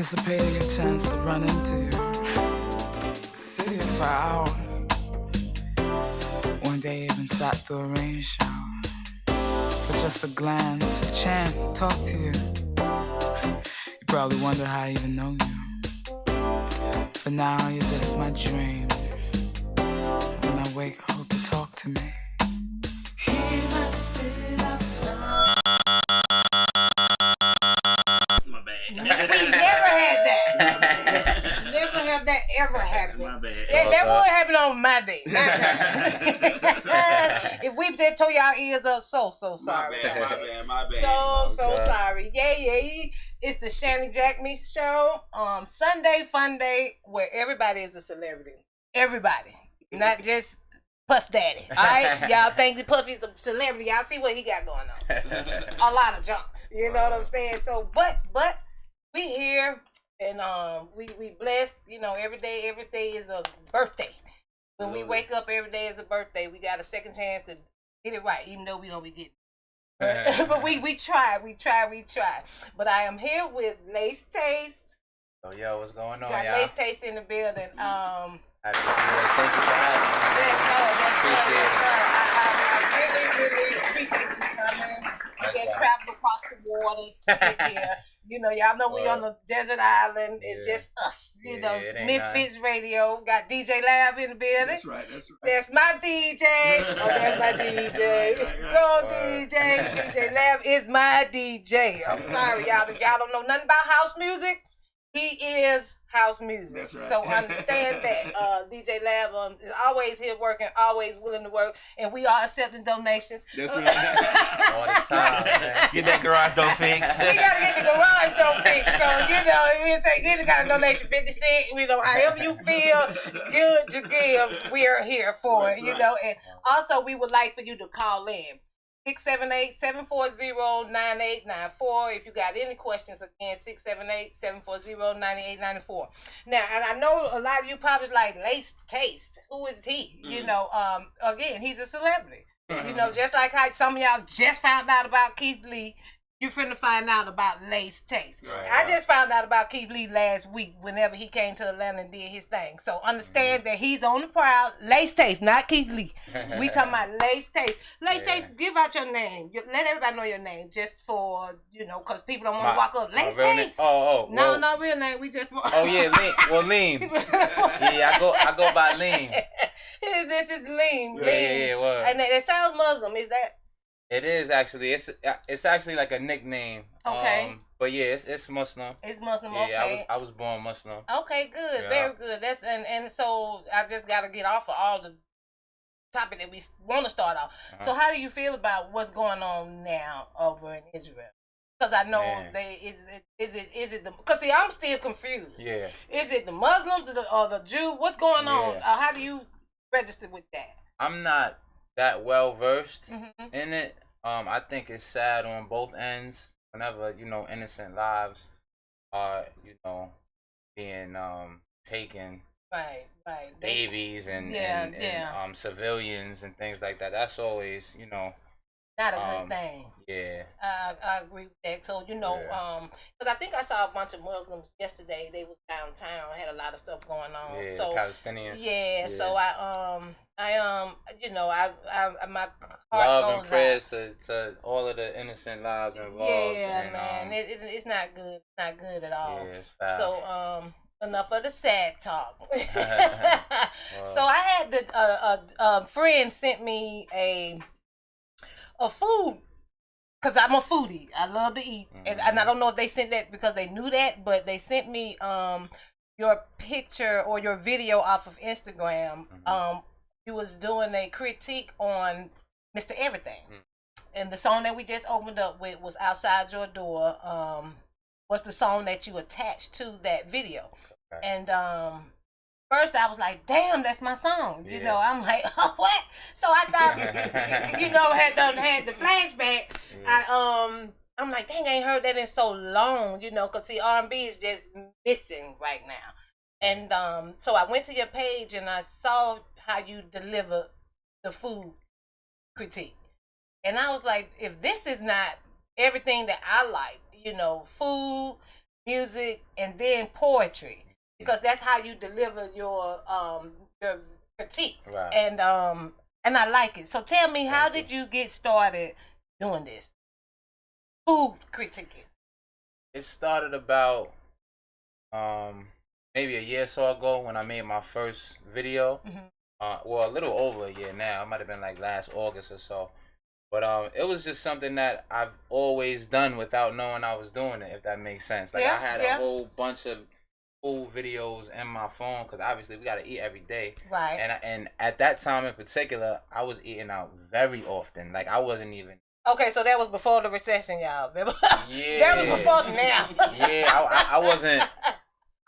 anticipating a chance to run into you. Sitting for hours. One day even sat through a rain shower. For just a glance, a chance to talk to you. You probably wonder how I even know you. For now, you're just my dream. When I wake, I hope you talk to me. Hear my city of sun. My bad. We never had that. Never have that ever happen. My bad. Yeah, that would happen on my day. My time. If we just tore y'all ears up, so sorry. My bad. So sorry. Yeah. It's the Shanny JackMe Show. Sunday fun day where everybody is a celebrity. Everybody. Not just Puff Daddy. Alright? Y'all think that Puffy's a celebrity. Y'all see what he got going on. A lot of junk. You know what I'm saying? So but we here and we blessed, you know, every day is a birthday. When we wake up, every day is a birthday. We got a second chance to get it right, even though we don't be getting it. But we try. But I am here with Lace Taste. Oh, yo, what's going on, Got y'all? Lace Taste in the building. Happy birthday. Thank you for having me. Yes, sir. I really appreciate you coming. We just traveled across the waters to get here. You know, y'all know we on the desert island. It's just us. You know, Misfits Radio. Got DJ Lab in the building. That's right. That's my DJ. Oh, that's my DJ. Go, DJ. DJ Lab is my DJ. I'm sorry, y'all. Y'all don't know nothing about house music. He is house music. That's right. So understand that. DJ Lab is always here working, always willing to work, and we are accepting donations. That's right. All the time, man. Get that garage door fixed. We gotta get the garage door fixed. So, you know, we'll take any kind of donation, 50 cents, you know, however you feel good to give, we are here for That's it, you right. know. And also, we would like for you to call in. 678-740-9894. If you got any questions, again, 678-740-9894. Now, and I know a lot of you probably like Lace Taste. Who is he? You know, again, he's a celebrity. You know, just like how some of y'all just found out about Keith Lee, you finna find out about Lace Taste. Right. I just found out about Keith Lee last week whenever he came to Atlanta and did his thing. So understand that he's on the prowl. Lace Taste, not Keith Lee. We talking about Lace Taste. Lace Taste, give out your name. Let everybody know your name just for, you know, because people don't want to walk up. Lace Taste. Oh. No, well, not real name. We just want. Oh yeah, Lean. Well, Lean. Yeah, I go by Lean. This is Lean. Yeah. Well. And it sounds Muslim. Is that? It is actually. It's actually like a nickname. Okay. But yeah, it's Muslim. It's Muslim. Yeah, Okay. I was born Muslim. Okay, good, Yeah. very good. That's and so I just got to get off of all the topic that we want to start off. So how do you feel about what's going on now over in Israel? Because I know is it the because see I'm still confused. Yeah. Is it the Muslims or the Jew? What's going on? How do you register with that? I'm not that well versed Mm-hmm. in it. I think it's sad on both ends. Whenever, you know, innocent lives are, you know, being taken, Right. babies and civilians and things like that. That's always, you know, Not a good thing. Yeah. I agree with that. So, you know, because I think I saw a bunch of Muslims yesterday. They was downtown, had a lot of stuff going on. Yeah, so Palestinians. Yeah, so I you know, I my heart love goes and prayers to all of the innocent lives involved. Yeah, and, man, it's not good. It's not good at all. Yeah, it's foul. So enough of the sad talk. So I had a friend sent me a food, because I'm a foodie. I love to eat. And I don't know if they sent that because they knew that, but they sent me your picture or your video off of Instagram. You was doing a critique on Mr. Everything. And the song that we just opened up with was Outside Your Door, was the song that you attached to that video. Okay. And first I was like, damn, that's my song. You know, I'm like, oh, what? So I thought, you know, had the flashback. I'm like, dang, I ain't heard that in so long, you know, because see, R&B is just missing right now. And so I went to your page and I saw how you deliver the food critique. And I was like, if this is not everything that I like, you know, food, music, and then poetry, because that's how you deliver your critiques. Right. And I like it. So tell me, how did you get started doing this? Food critiquing. It started about maybe a year or so ago when I made my first video. Well, a little over a year now. It might have been like last August or so. But it was just something that I've always done without knowing I was doing it, if that makes sense. Like, I had a whole bunch of food videos in my phone, because obviously we got to eat every day. Right. And at that time in particular, I was eating out very often. Like, I wasn't even... Okay, so that was before the recession, y'all. That was before now. I wasn't...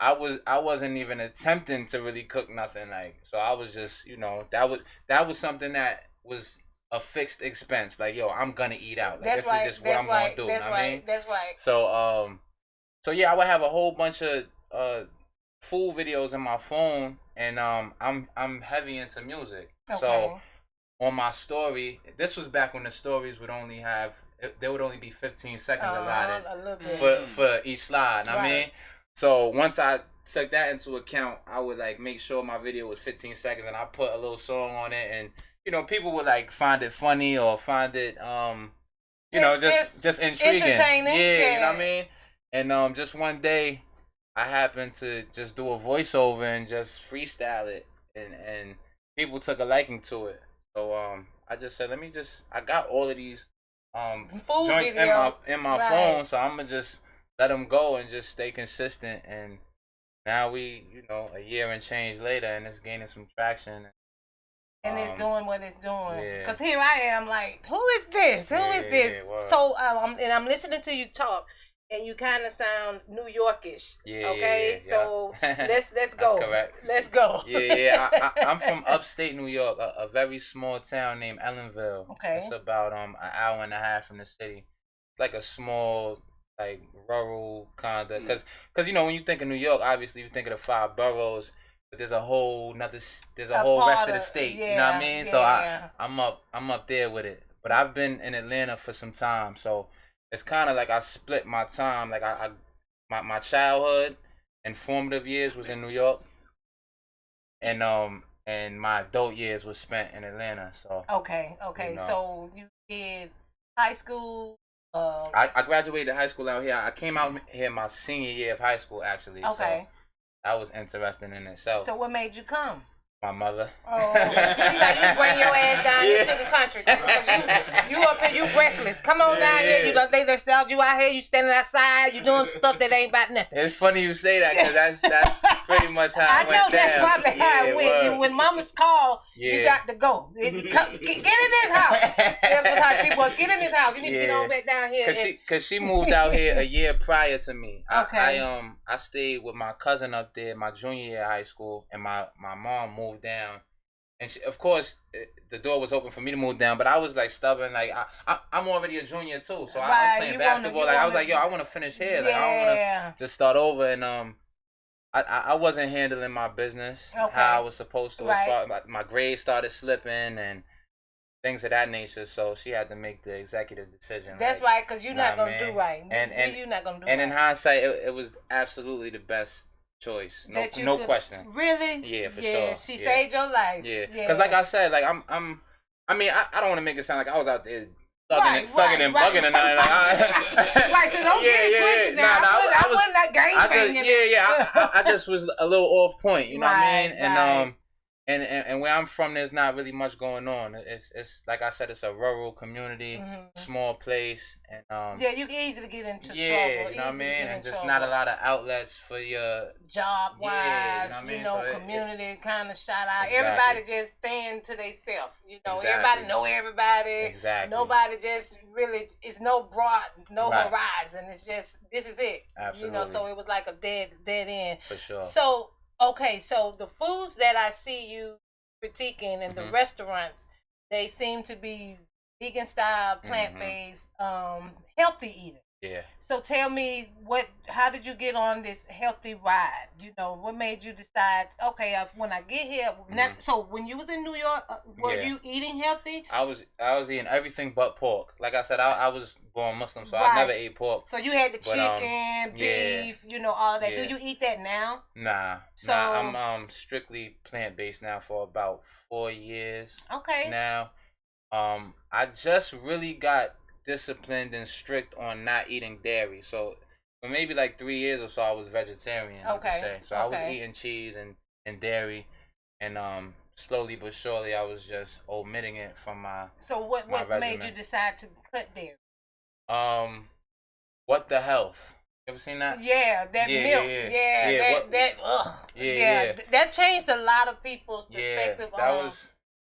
I wasn't even attempting to really cook nothing, like, so I was just, that was something that was a fixed expense. Like, yo, I'm gonna eat out. Like, this is just what I'm gonna do. That's I right. mean? That's right. So yeah, I would have a whole bunch of food videos in my phone, and I'm heavy into music. Okay. So on my story, this was back when the stories would only there would only be 15 seconds allotted for each slide. Right. I mean. So once I took that into account, I would like make sure my video was 15 seconds, and I put a little song on it, and people would like find it funny or find it just intriguing. Entertaining. Yeah, you know what I mean? And just one day I happened to just do a voiceover and just freestyle it, and people took a liking to it. So I just said, I got all of these food joints videos in my phone, so I'm gonna just let them go and just stay consistent. And now we, a year and change later, and it's gaining some traction. And it's doing what it's doing. Yeah. Because here I am like, who is this? Who is this? Yeah, so, I'm listening to you talk, and you kind of sound New Yorkish. Yeah, okay? Yeah. So, let's go. That's correct. Let's go. Yeah. I'm from upstate New York, a very small town named Ellenville. Okay. It's about an hour and a half from the city. It's like a small, like, rural kind of, because when you think of New York, obviously you think of the 5 boroughs, but there's a whole rest of the state. You know what I mean? Yeah. So I'm up there with it. But I've been in Atlanta for some time, so it's kind of like I split my time. Like my childhood and formative years was in New York, and my adult years was spent in Atlanta. So okay. So you did high school. I graduated high school out here. I came out here my senior year of high school, actually. Okay. So that was interesting in itself. So what made you come? My mother. Oh, you bring your ass down here to the country. You up here, you reckless. Come on down here. You they styled you out here. You standing outside. You doing stuff that ain't about nothing. It's funny you say that, because that's pretty much how it went down. I know that's probably how it went. When mama's call, you got to go. Get in this house. That's how she was. Get in this house. You need to get on back down here. Cause she moved out here a year prior to me. Okay. I stayed with my cousin up there my junior year of high school, and my mom moved down, and of course the door was open for me to move down, but I was like stubborn. Like I'm already a junior too, so I was playing basketball. I was like, yo, I want to finish here. Like, I don't want to just start over. And I wasn't handling my business how I was supposed to. Right. My grades started slipping and things of that nature, so she had to make the executive decision. That's right, because you're not gonna do right. And you're not gonna do and right. in hindsight, it was absolutely the best choice. No question. Really? Yeah, for sure. She saved your life. Yeah. Because like I said, like I don't want to make it sound like I was out there thugging and bugging and nothing. Like, right, so don't get it twisted now. I wasn't that game I just was a little off point, you know what I mean? Right. And where I'm from, there's not really much going on. It's like I said, it's a rural community, small place, and you can easily get into trouble. You know what I mean? And just not a lot of outlets for your job wise, community kind of shout out. Exactly. Everybody just stand to themselves. Everybody know everybody. Exactly. Nobody just really. It's no broad, horizon. It's just this is it. Absolutely. So it was like a dead end. For sure. So. Okay, so the foods that I see you critiquing in the restaurants, they seem to be vegan style, plant-based, healthy eating. Yeah. So tell me, how did you get on this healthy ride? You know, what made you decide, okay, when I get here, so when you was in New York, were you eating healthy? I was eating everything but pork. Like I said, I was born Muslim, so I never ate pork. So you had the chicken, beef, you know, all that. Yeah. Do you eat that now? Nah. I'm strictly plant-based now for about 4 years. Okay. Now, I just really got disciplined and strict on not eating dairy. So for maybe like 3 years or so, I was vegetarian. You could say. So I was eating cheese and dairy, and slowly but surely I was just omitting it from my. So what made you decide to cut dairy? What the health? You ever seen that? Yeah, that milk. Yeah. That changed a lot of people's perspective on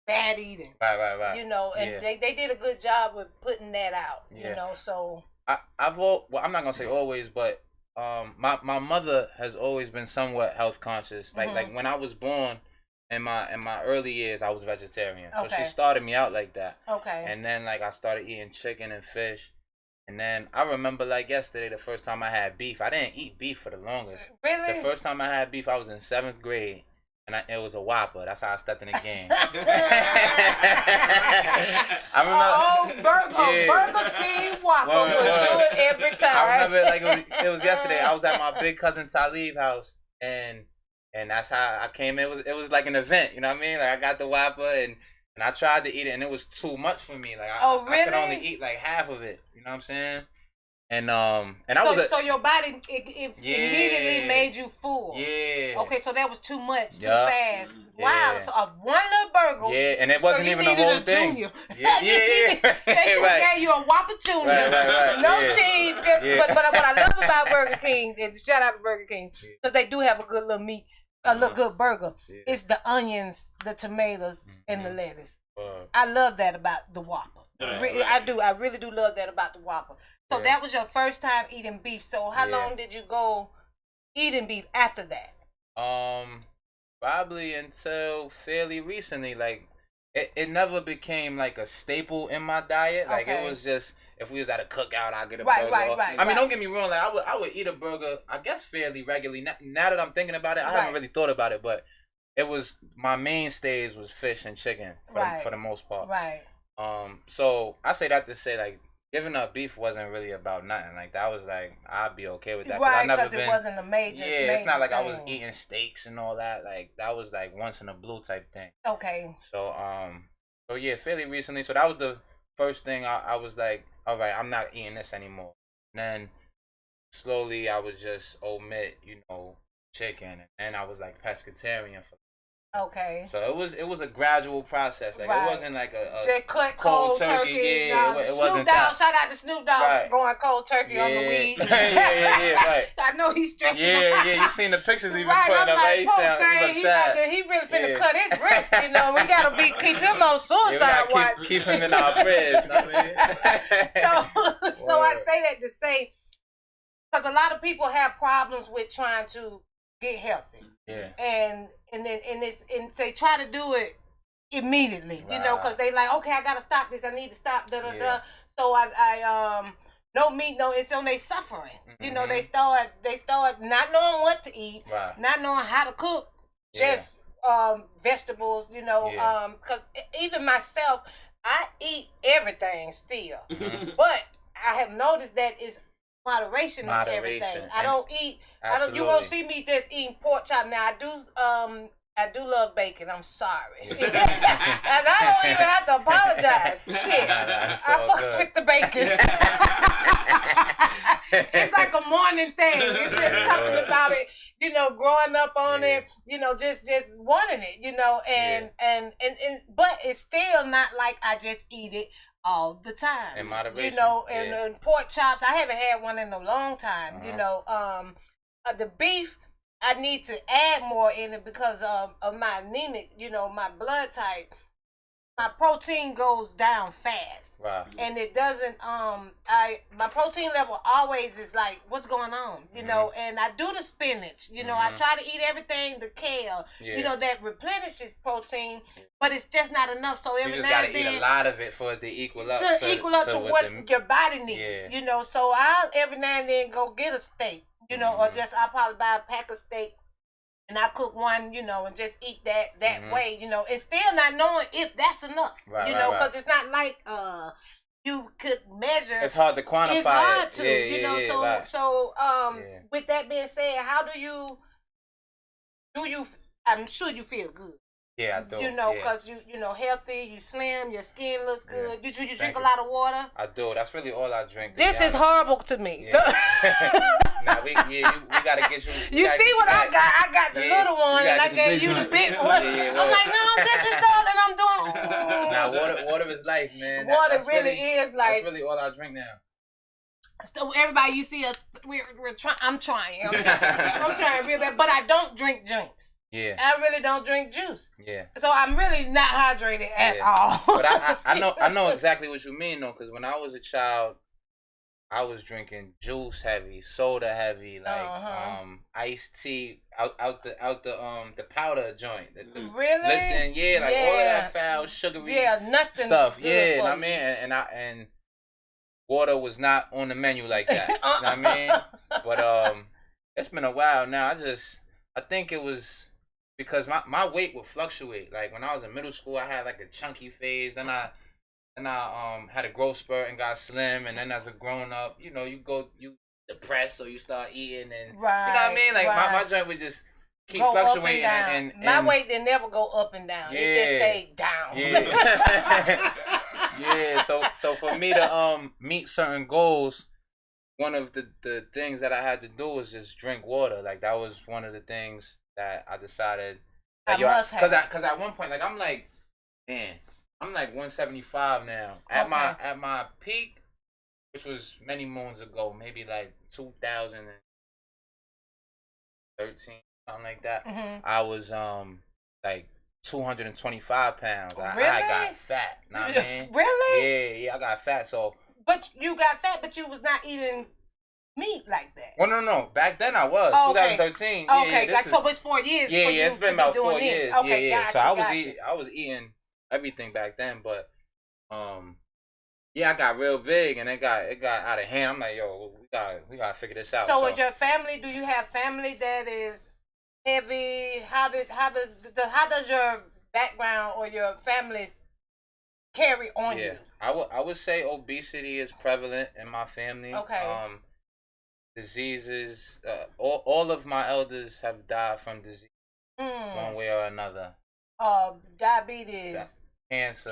bad eating. Right. You know, and they did a good job with putting that out. You know, so I'm not gonna say always, but my mother has always been somewhat health conscious. Like when I was born, in my early years, I was vegetarian. So she started me out like that. Okay. And then like I started eating chicken and fish. And then I remember like yesterday, the first time I had beef. I didn't eat beef for the longest. Really? The first time I had beef, I was in 7th grade. And it was a Whopper. That's how I stepped in the game. I remember. Burger King Whopper would do it every time. I remember like it was yesterday. I was at my big cousin Talib's house, and that's how I came in. It was like an event. You know what I mean? Like I got the Whopper and I tried to eat it, and it was too much for me. Like I could only eat like half of it. You know what I'm saying? And so your body immediately made you full. Yeah. Okay, so that was too much, too fast. Wow. So one little burger. Yeah, and it wasn't even a whole thing. Junior. Yeah. They just gave you a Whopper Junior. Right. No cheese. But what I love about Burger King, and shout out to Burger King, because they do have a good little meat, good burger. Yeah. It's the onions, the tomatoes, and the lettuce. I love that about the Whopper. I do. I really do love that about the Whopper. So that was your first time eating beef. So how long did you go eating beef after that? Probably until fairly recently. Like it never became like a staple in my diet. Like it was just if we was at a cookout, I'd get a burger. Right. I mean, don't get me wrong. Like I would eat a burger, I guess fairly regularly. Now that I'm thinking about it, I haven't really thought about it, but it was my mainstays was fish and chicken for the most part. Right. So I say that to say like giving up beef wasn't really about nothing. Like that was like I'd be okay with that. Right, because it wasn't a major. Yeah, it's not like I was eating steaks and all that. Like that was like once in a blue type thing. Okay. So yeah, fairly recently. So that was the first thing I was like, all right, I'm not eating this anymore. And then slowly I would just omit, chicken, and I was like pescatarian for. Okay. So it was a gradual process. Like it wasn't like a just cut cold turkey. Yeah, it wasn't that. Shout out to Snoop Dogg going cold turkey on the weed. yeah, right. I know he's stressing. Yeah. You've seen the pictures he's been putting up. He looks sad. He really finna cut his wrist. We gotta keep him on suicide watch. Keep him in our prayers. Know what I mean? So I say that to say, because a lot of people have problems with trying to get healthy. Yeah. And they try to do it immediately, because they like, okay, I gotta stop this. I need to stop. So I no meat, it's on they suffering. Mm-hmm. They start not knowing what to eat, not knowing how to cook, just vegetables. Because even myself, I eat everything still, but I have noticed that it's moderation of everything. I don't eat. You won't see me just eating pork chop. Now I do love bacon. I'm sorry, and I don't even have to apologize. Shit, I fucks with the bacon. It's like a morning thing. It's just talking about it. Growing up on it. Just wanting it. And but it's still not like I just eat it all the time. In moderation. And pork chops, I haven't had one in a long time. The beef, I need to add more in it because of my anemic, my blood type. my protein goes down fast. Right. And it doesn't my protein level always is like, what's going on? You know, and I do the spinach, you know, I try to eat everything, the kale, you know, that replenishes protein, but it's just not enough. So every you just now gotta and then eat a lot of it for it to equal up. To what your body needs. You know, so I'll every now and then go get a steak, you know, or just I'll probably buy a pack of steak. And I cook one, you know, and just eat that way, you know, and still not knowing if that's enough, you know, because it's not like you could measure. It's hard to quantify. It's hard to, you know. So with that being said, how do you? I'm sure you feel good. Yeah, I do. You know, because you know, healthy, you slim, your skin looks good. You drink a lot of water. I do. That's really all I drink. This is horrible to me. Yeah. Nah, we gotta get you. You see what I got? I got the little one, and I gave you the big one. I'm like, no, this is all that I'm doing. Nah, water is life, man. Water really is life. That's really all I drink now. So everybody, you see us, we're trying. I'm trying real bad, but I don't drink drinks. Yeah. I really don't drink juice. Yeah. So I'm really not hydrated at all. But I know exactly what you mean though, because when I was a child, I was drinking juice heavy, soda heavy, like iced tea out the powder joint. Really? Lipton, like all of that foul, sugary nothing stuff. Yeah, you know what I mean? And water was not on the menu like that. You know what I mean? But it's been a while now. I think it was because my weight would fluctuate. Like when I was in middle school, I had like a chunky phase. Then I had a growth spurt and got slim. And then as a grown up, you know, you depressed, so you start eating and you know what I mean. Like my joint would just keep fluctuating and my weight didn't never go up and down. Yeah, it just stayed down. Yeah. Yeah. So for me to meet certain goals, one of the things that I had to do was just drink water. Like that was one of the things that I decided. Like, because at one point, like I'm like 175 now. At my peak, which was many moons ago, maybe like 2013, something like that. I was like 225 pounds. Really? I got fat. Know what I mean? Really? Yeah, I got fat. So. But you got fat, but you was not eating meat like that. Well, no. Back then I was. 2013. Okay, so it's 4 years. Yeah, it's been about 4 years. Okay, yeah. Gotcha, I was eating everything back then, but I got real big and it got out of hand. I'm like, yo, we gotta figure this out. So with your family, do you have family that is heavy? How does your background or your family's carry on you? I would say obesity is prevalent in my family. Okay. Diseases. All of my elders have died from disease, one way or another. Diabetes, cancer,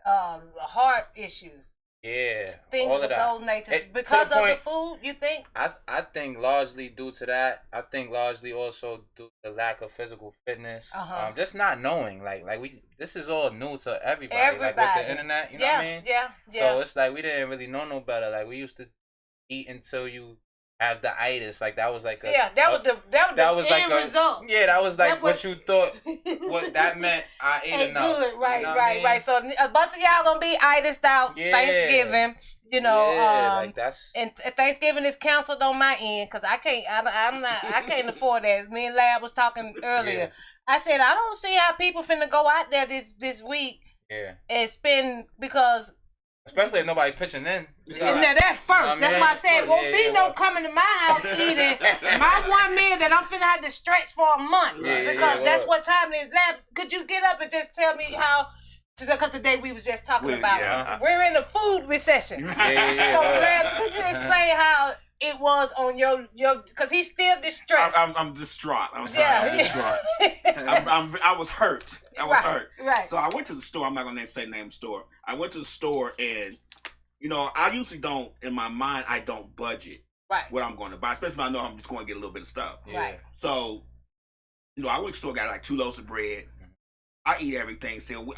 heart issues. Yeah, things all of of that. those natures. Because of the food, you think? I think largely due to that. I think largely also due to the lack of physical fitness. Just not knowing, like this is all new to everybody. Like with the internet, you know what I mean? Yeah. So it's like we didn't really know no better. Like we used to eat until you have the itis. Like that was like that was the end result. Yeah, that was like what you thought. What that meant. I ate enough. Good. Right, you know right. So a bunch of y'all gonna be itis out Thanksgiving. You know, like that's and Thanksgiving is canceled on my end because I can't afford that. Me and Lab was talking earlier. Yeah. I said I don't see how people finna go out there this week. Yeah. And spend because. Especially if nobody pitching in. Now that's first. You know that's why I said won't be no coming to my house eating my 1 meal that I'm finna have to stretch for a month because that's what time it is. Lab, could you get up and just tell me how? Because today we was just talking about we're in a food recession. So Lab, could you explain how it was on your because he's still distressed. I'm distraught. I'm sorry. I'm distraught. I was hurt. I was hurt. Right. So I went to the store. I'm not going to say name store. I went to the store and, you know, I usually don't, in my mind, I don't budget what I'm going to buy, especially if I know I'm just going to get a little bit of stuff. Right. So, you know, I went to the store, got like 2 loaves of bread. I eat everything. So we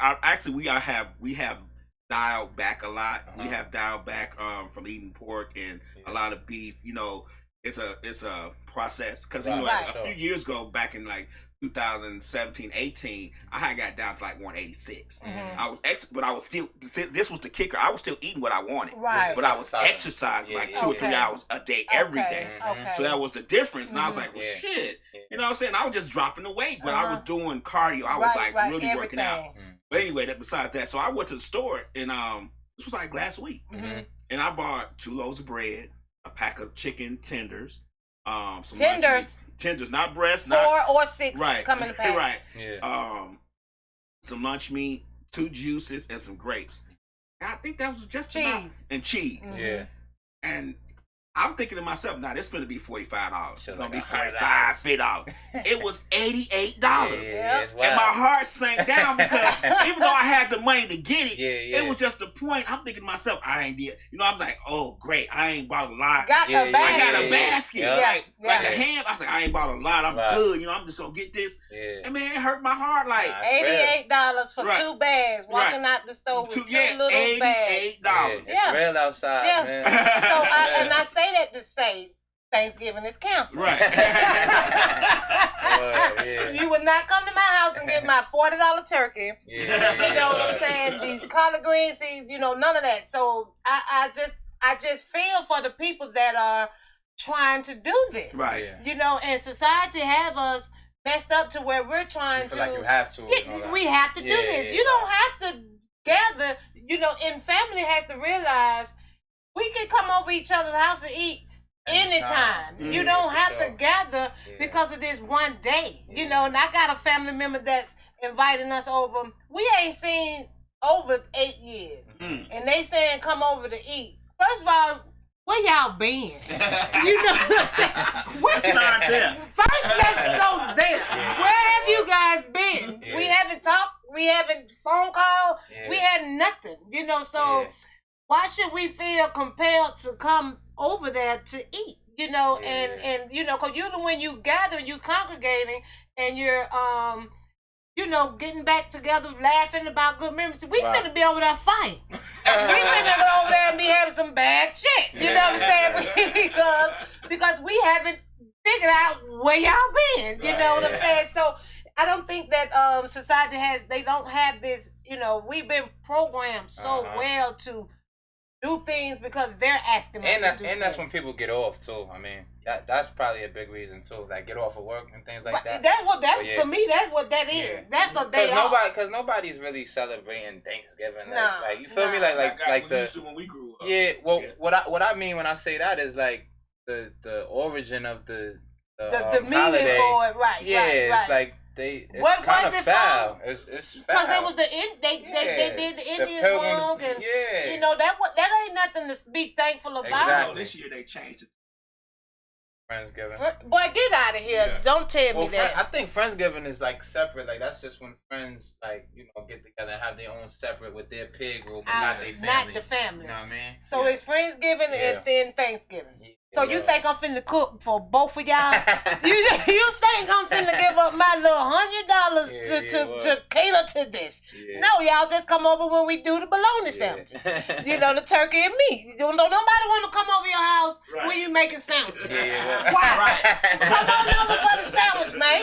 have dialed back a lot. We have dialed back from eating pork and a lot of beef. You know, it's a process. Because you know, a few years ago, back in like 2017, 18, I had got down to like 186. But I was still. This was the kicker. I was still eating what I wanted. Right. But I was exercising like 2 or 3 hours a day every day. So that was the difference. And I was like, well, shit. You know what I'm saying? I was just dropping the weight, but I was doing cardio. I was like really working out. But anyway, besides that, so I went to the store and this was like last week, and I bought 2 loaves of bread, a pack of chicken tenders, some tenders, not breasts, 4 or 6 come in the pack, right? Yeah. Some lunch meat, 2 juices, and some grapes. And I think that was just enough. And cheese. Yeah. And I'm thinking to myself, now this is going to be $45. It's going to be $45, $50. It was $88. And my heart sank down because even though I had the money to get it, it was just the point. I'm thinking to myself, I ain't did. You know, I'm like, oh, great. I ain't bought a lot. I got a basket. Like a ham. I was like, I ain't bought a lot. I'm good. You know, I'm just going to get this. And man, it hurt my heart. Like $88 for 2 bags. Walking out the store with 2 little bags. $88. It's real outside, man. So I say that to say Thanksgiving is canceled. Right. You would not come to my house and get my $40 turkey. You know what I'm saying? These collard green seeds, you know, none of that. So I just feel for the people that are trying to do this. Right. You know, and society have us messed up to where we're trying to. Like you have to. We have to do this. You don't have to gather. You know, and family has to realize we can come over each other's house and eat anytime. You don't have to gather because of this one day. You know, and I got a family member that's inviting us over. We ain't seen over 8 years. And they saying come over to eat. First of all, where y'all been? You know what I'm saying? Let's start there. First, let's go there. Where have you guys been? We haven't talked. We haven't phone called. We had nothing. You know, so... Why should we feel compelled to come over there to eat? You know, and you know, because usually when you gather, you congregating, and you're you know, getting back together, laughing about good memories. We finna be over there fighting. We finna go over there and be having some bad shit. You know what I'm saying? because we haven't figured out where y'all been. You know what I'm saying? So I don't think that society they don't have this. You know, we've been programmed so well to do things because they're asking us to do and that's when people get off too. I mean, that's probably a big reason too. Like get off of work and things like that. That's what for me. That's what that is. That's the day off. Because nobody's really celebrating Thanksgiving. Like you feel me? Like the when we grew up. Yeah. Well, what I mean when I say that is like the origin of the meaning holiday. For it. Right. Yeah. Right. It's like. It's kind of foul. It's foul. Because it was they did the Indians wrong, and you know that ain't nothing to be thankful about. Exactly. This year they changed it. Friendsgiving. Boy, get out of here! Yeah. Don't tell me that. I think Friendsgiving is like separate. Like that's just when friends like get together and have their own separate with their peer group, but not their family. Not the family. You know what I mean? So it's Friendsgiving and then Thanksgiving. Yeah. So you think I'm finna cook for both of y'all? you think I'm finna give up my little $100 to cater to this? Yeah. No, y'all just come over when we do the bologna sandwiches. You know, the turkey and meat. Don't nobody want to come over your house when you making sandwiches. Why? Come on over for the sandwich, man.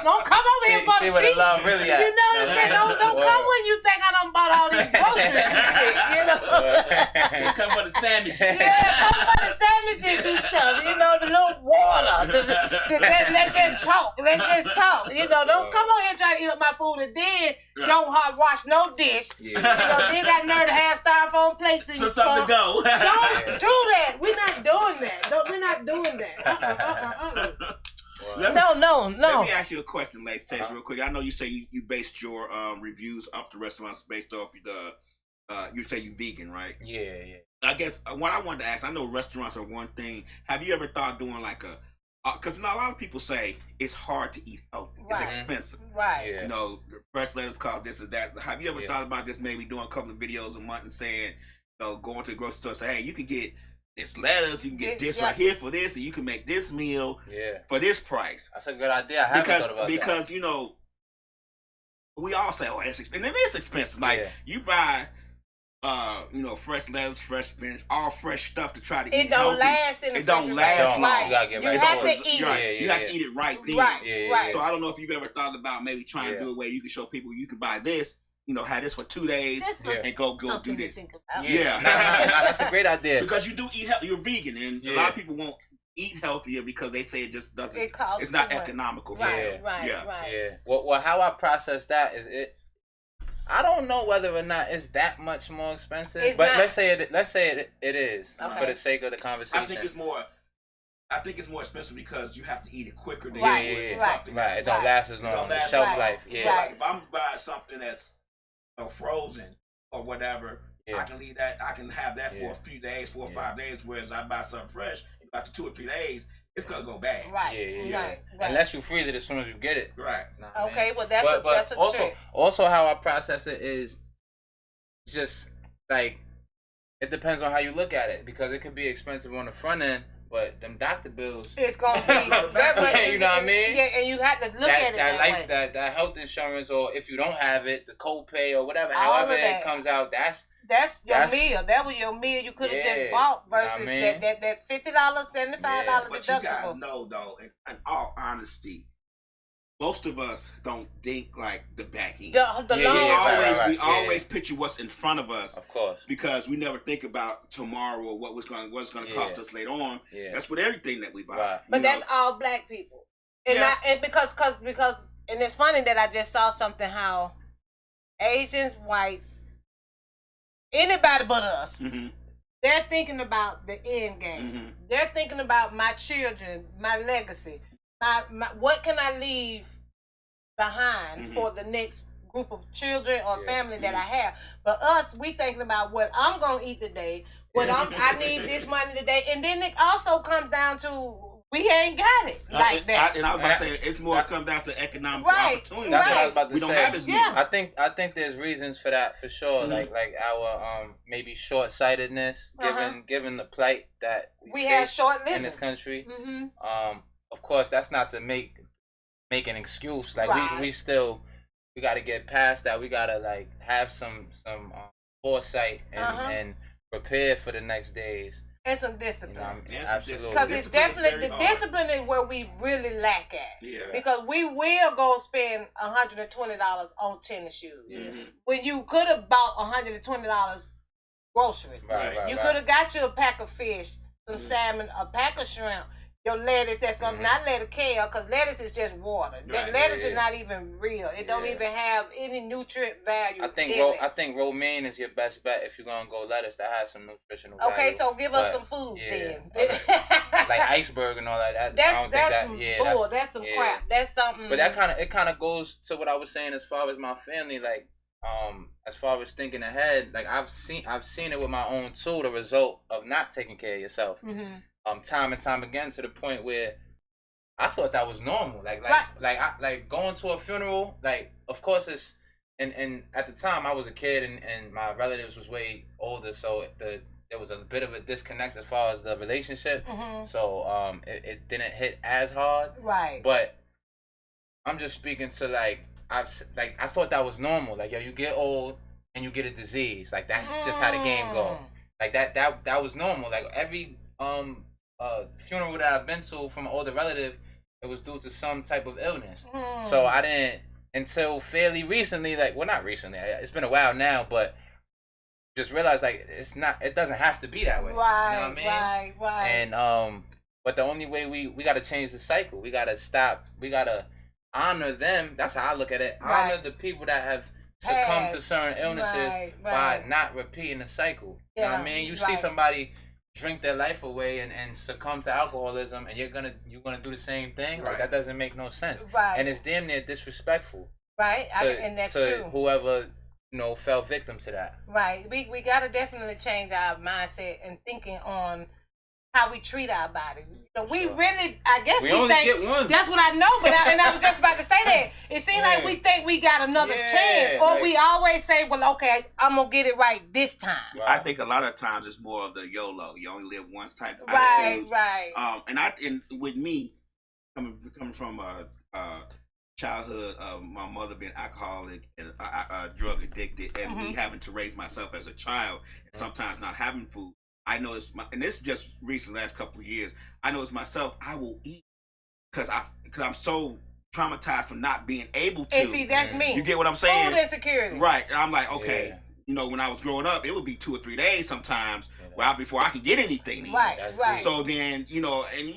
Don't come over here for the feast. See where the love really at. You know what I'm saying? Don't come when you think I done bought all these groceries and shit. You know. So come for the sandwiches. Yeah, come for the sandwiches and stuff. You know, the little water. Let's just talk. You know, don't come over here and try to eat up my food and then don't wash no dish. Yeah. You know, then got nerve to have styrofoam plates in your trunk. To go. Don't do that. We're not doing that. We're not doing that. No. Let me ask you a question, Lace Taste, real quick. I know you say you based your reviews off the restaurants based off you say you vegan, right? Yeah. I guess what I wanted to ask, I know restaurants are one thing. Have you ever thought doing like because a lot of people say it's hard to eat healthy. Right. It's expensive. Right. Yeah. You know, the fresh lettuce cost this or that. Have you ever thought about just maybe doing a couple of videos a month and saying, going to the grocery store and say, hey, you can get this lettuce, you can get this right here for this, and you can make this meal for this price. That's a good idea. I haven't thought about because, you know, we all say, oh, it's expensive. And it is expensive. Like, you buy fresh lettuce, fresh spinach, all fresh stuff to try to eat healthy. It don't last in the refrigerator. It don't last long. You gotta get right to eat it. You have to eat it right then. Right. So I don't know if you've ever thought about maybe trying to do it where you can show people you can buy this, have this for 2 days and go do this. Yeah. Nah, that's a great idea. Because you do eat healthy. You're vegan, and a lot of people won't eat healthier because they say it just doesn't. It's not economical for them. Right. Yeah. Well, how I process that is it. I don't know whether or not it's that much more expensive, let's say it is for the sake of the conversation. I think it's more expensive because you have to eat it quicker than something. Right. It don't last as long. Shelf life. Yeah. Like if I'm buying something that's frozen or whatever, I can leave that. I can have that for a few days, 4 or 5 days. Whereas I buy something fresh, after 2 or 3 days, it's gonna go bad. Right. Unless you freeze it as soon as you get it. Right. Okay. Well, that's a trick. Also, how I process it is just like it depends on how you look at it, because it could be expensive on the front end, but them doctor bills. It's gonna be. You know what I mean? Yeah, and you have to look at it that health insurance, or if you don't have it, the copay or whatever, however it comes out, that's your meal. That was your meal you could have just bought versus that $50, $75 deductible. But you guys know, though, in all honesty, most of us don't think like the back end. We always picture what's in front of us, of course, because we never think about tomorrow or what's going to cost us later on. That's with everything that we buy. Right. But that's all black people, and because and it's funny that I just saw something how Asians, whites, anybody but us, they're thinking about the end game. They're thinking about my children, my legacy. My what can I leave behind for the next group of children or family that I have? But us, we thinking about what I'm gonna eat today, I need this money today, and then it also comes down to we ain't got it like that. And I was about to say it's more come down to economic opportunity. That's what I was about to say. We don't have as many. I think there's reasons for that for sure. Like our maybe short sightedness, given the plight that we have short living in this country. Of course, that's not to make an excuse. Like we got to get past that. We got to like have some foresight and prepare for the next days. And some discipline. Absolutely. Because it's definitely the discipline is where we really lack at. Yeah. Because we will go spend $120 on tennis shoes when you could have bought $120 groceries. You could have got you a pack of fish, some salmon, a pack of shrimp. Your lettuce that's gonna not let it kale, because lettuce is just water. Lettuce is not even real. It don't even have any nutrient value. I think romaine is your best bet if you're gonna go lettuce that has some nutritional value. Okay, so give us some food then. Like iceberg and all that. That's some crap. That's something. But it kind of goes to what I was saying as far as my family, like as far as thinking ahead. Like I've seen it with my own too. The result of not taking care of yourself. Time and time again, to the point where I thought that was normal. Like going to a funeral. Like, of course it's and at the time I was a kid and my relatives was way older, so there was a bit of a disconnect as far as the relationship. So it didn't hit as hard. Right. But I'm just speaking to I thought that was normal. Like, yo, you get old and you get a disease. Like, that's just how the game go. Like that was normal. Like every funeral that I've been to from an older relative, it was due to some type of illness. So I didn't, until fairly recently, not recently, it's been a while now, but just realized it doesn't have to be that way. Right, you know what I mean? Right. And but the only way we gotta change the cycle. We gotta honor them. That's how I look at it. Right. Honor the people that have succumbed to certain illnesses by not repeating the cycle. You know what I mean? You see somebody drink their life away and succumb to alcoholism, and you're gonna do the same thing. Like, that doesn't make no sense. And it's damn near disrespectful. Right. And that's true. Whoever fell victim to that. Right. We gotta definitely change our mindset and thinking on how we treat our body. We really, I guess we only think, get one. That's what I know, but I was just about to say that. It seems like we think we got another chance, or we always say, well, okay, I'm going to get it right this time. Right. I think a lot of times it's more of the YOLO. You only live once type of attitude. Right. And with me, coming from childhood of my mother being alcoholic and drug addicted, and me having to raise myself as a child, and sometimes not having food. I know and this is just recent last couple of years. I know it's myself. I will eat because I'm so traumatized from not being able to. And see, that's me. You get what I'm saying? Food insecurity. Right. And I'm like, okay. Yeah. You know, when I was growing up, it would be 2 or 3 days sometimes before I could get anything to eat. Right. So then, you know, and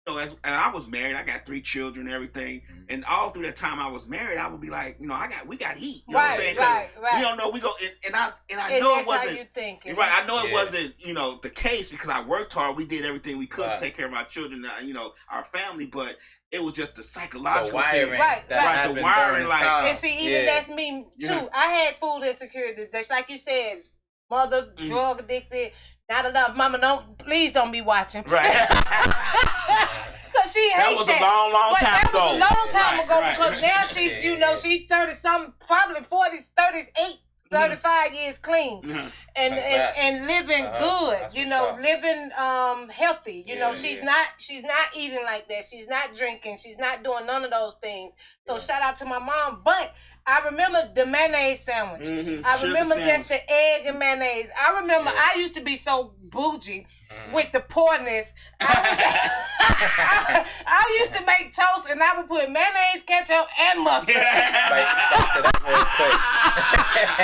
and I was married. I got 3 children and everything. And all through that time I was married, I would be like, you know, we got heat. You know what I'm saying? Because we don't know. We go and I know it wasn't. How you thinking. Right. I know it wasn't, you know, the case because I worked hard. We did everything we could to take care of our children, you know, our family, but it was just the psychological wiring, thing. Right. The wiring, like, and see, even that's me too. I had food insecurities, just like you said, mother, drug addicted, not enough. Mama, please don't be watching. Right. Cause she hates that was a long time ago. That was a long time ago because now she's, you know, she's 30-something, probably 40s, 38. 35 years clean and living good, you know, living healthy. You know, she's not eating like that. She's not drinking. She's not doing none of those things. So shout out to my mom. But I remember the mayonnaise sandwich. I remember just the egg and mayonnaise. I remember I used to be so bougie with the poorness. I used to make toast and I would put mayonnaise, ketchup, and mustard. Spice it up real quick.